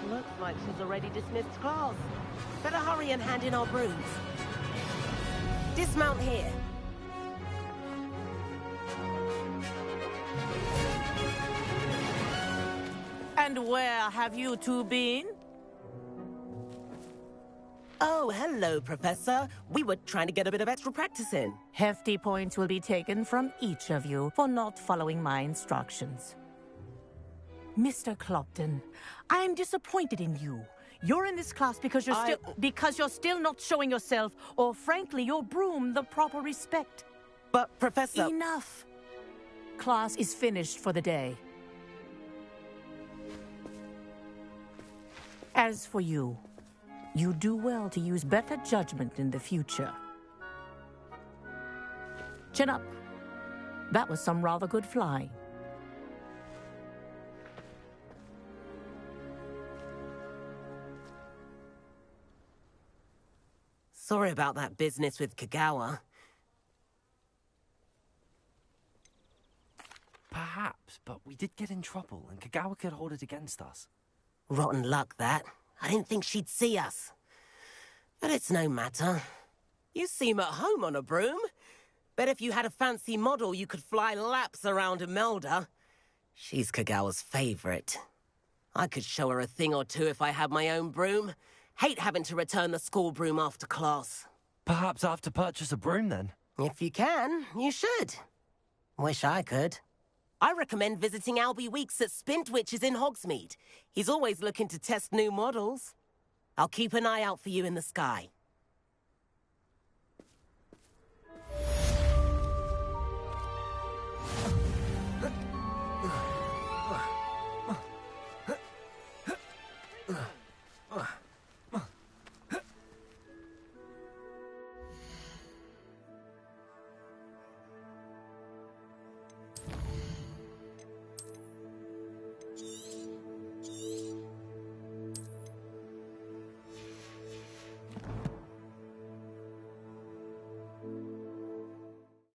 Looks like she's already dismissed class. Better hurry and hand in our brooms. Dismount here. And where have you two been? Oh, hello, Professor. We were trying to get a bit of extra practice in. Hefty points will be taken from each of you for not following my instructions. Mr. Clopton, I am disappointed in you. You're in this class because you're still not showing yourself, or frankly, your broom the proper respect. But, Professor... Enough. Class is finished for the day. As for you, you do well to use better judgment in the future. Chin up. That was some rather good flying. Sorry about that business with Kagawa. Perhaps, but we did get in trouble, and Kagawa could hold it against us. Rotten luck, that. I didn't think she'd see us. But it's no matter. You seem at home on a broom. Bet if you had a fancy model, you could fly laps around Imelda. She's Kagawa's favorite. I could show her a thing or two if I had my own broom. Hate having to return the school broom after class. Perhaps I have to purchase a broom, then? If you can, you should. Wish I could. I recommend visiting Albie Weeks at Spintwitches in Hogsmeade. He's always looking to test new models. I'll keep an eye out for you in the sky.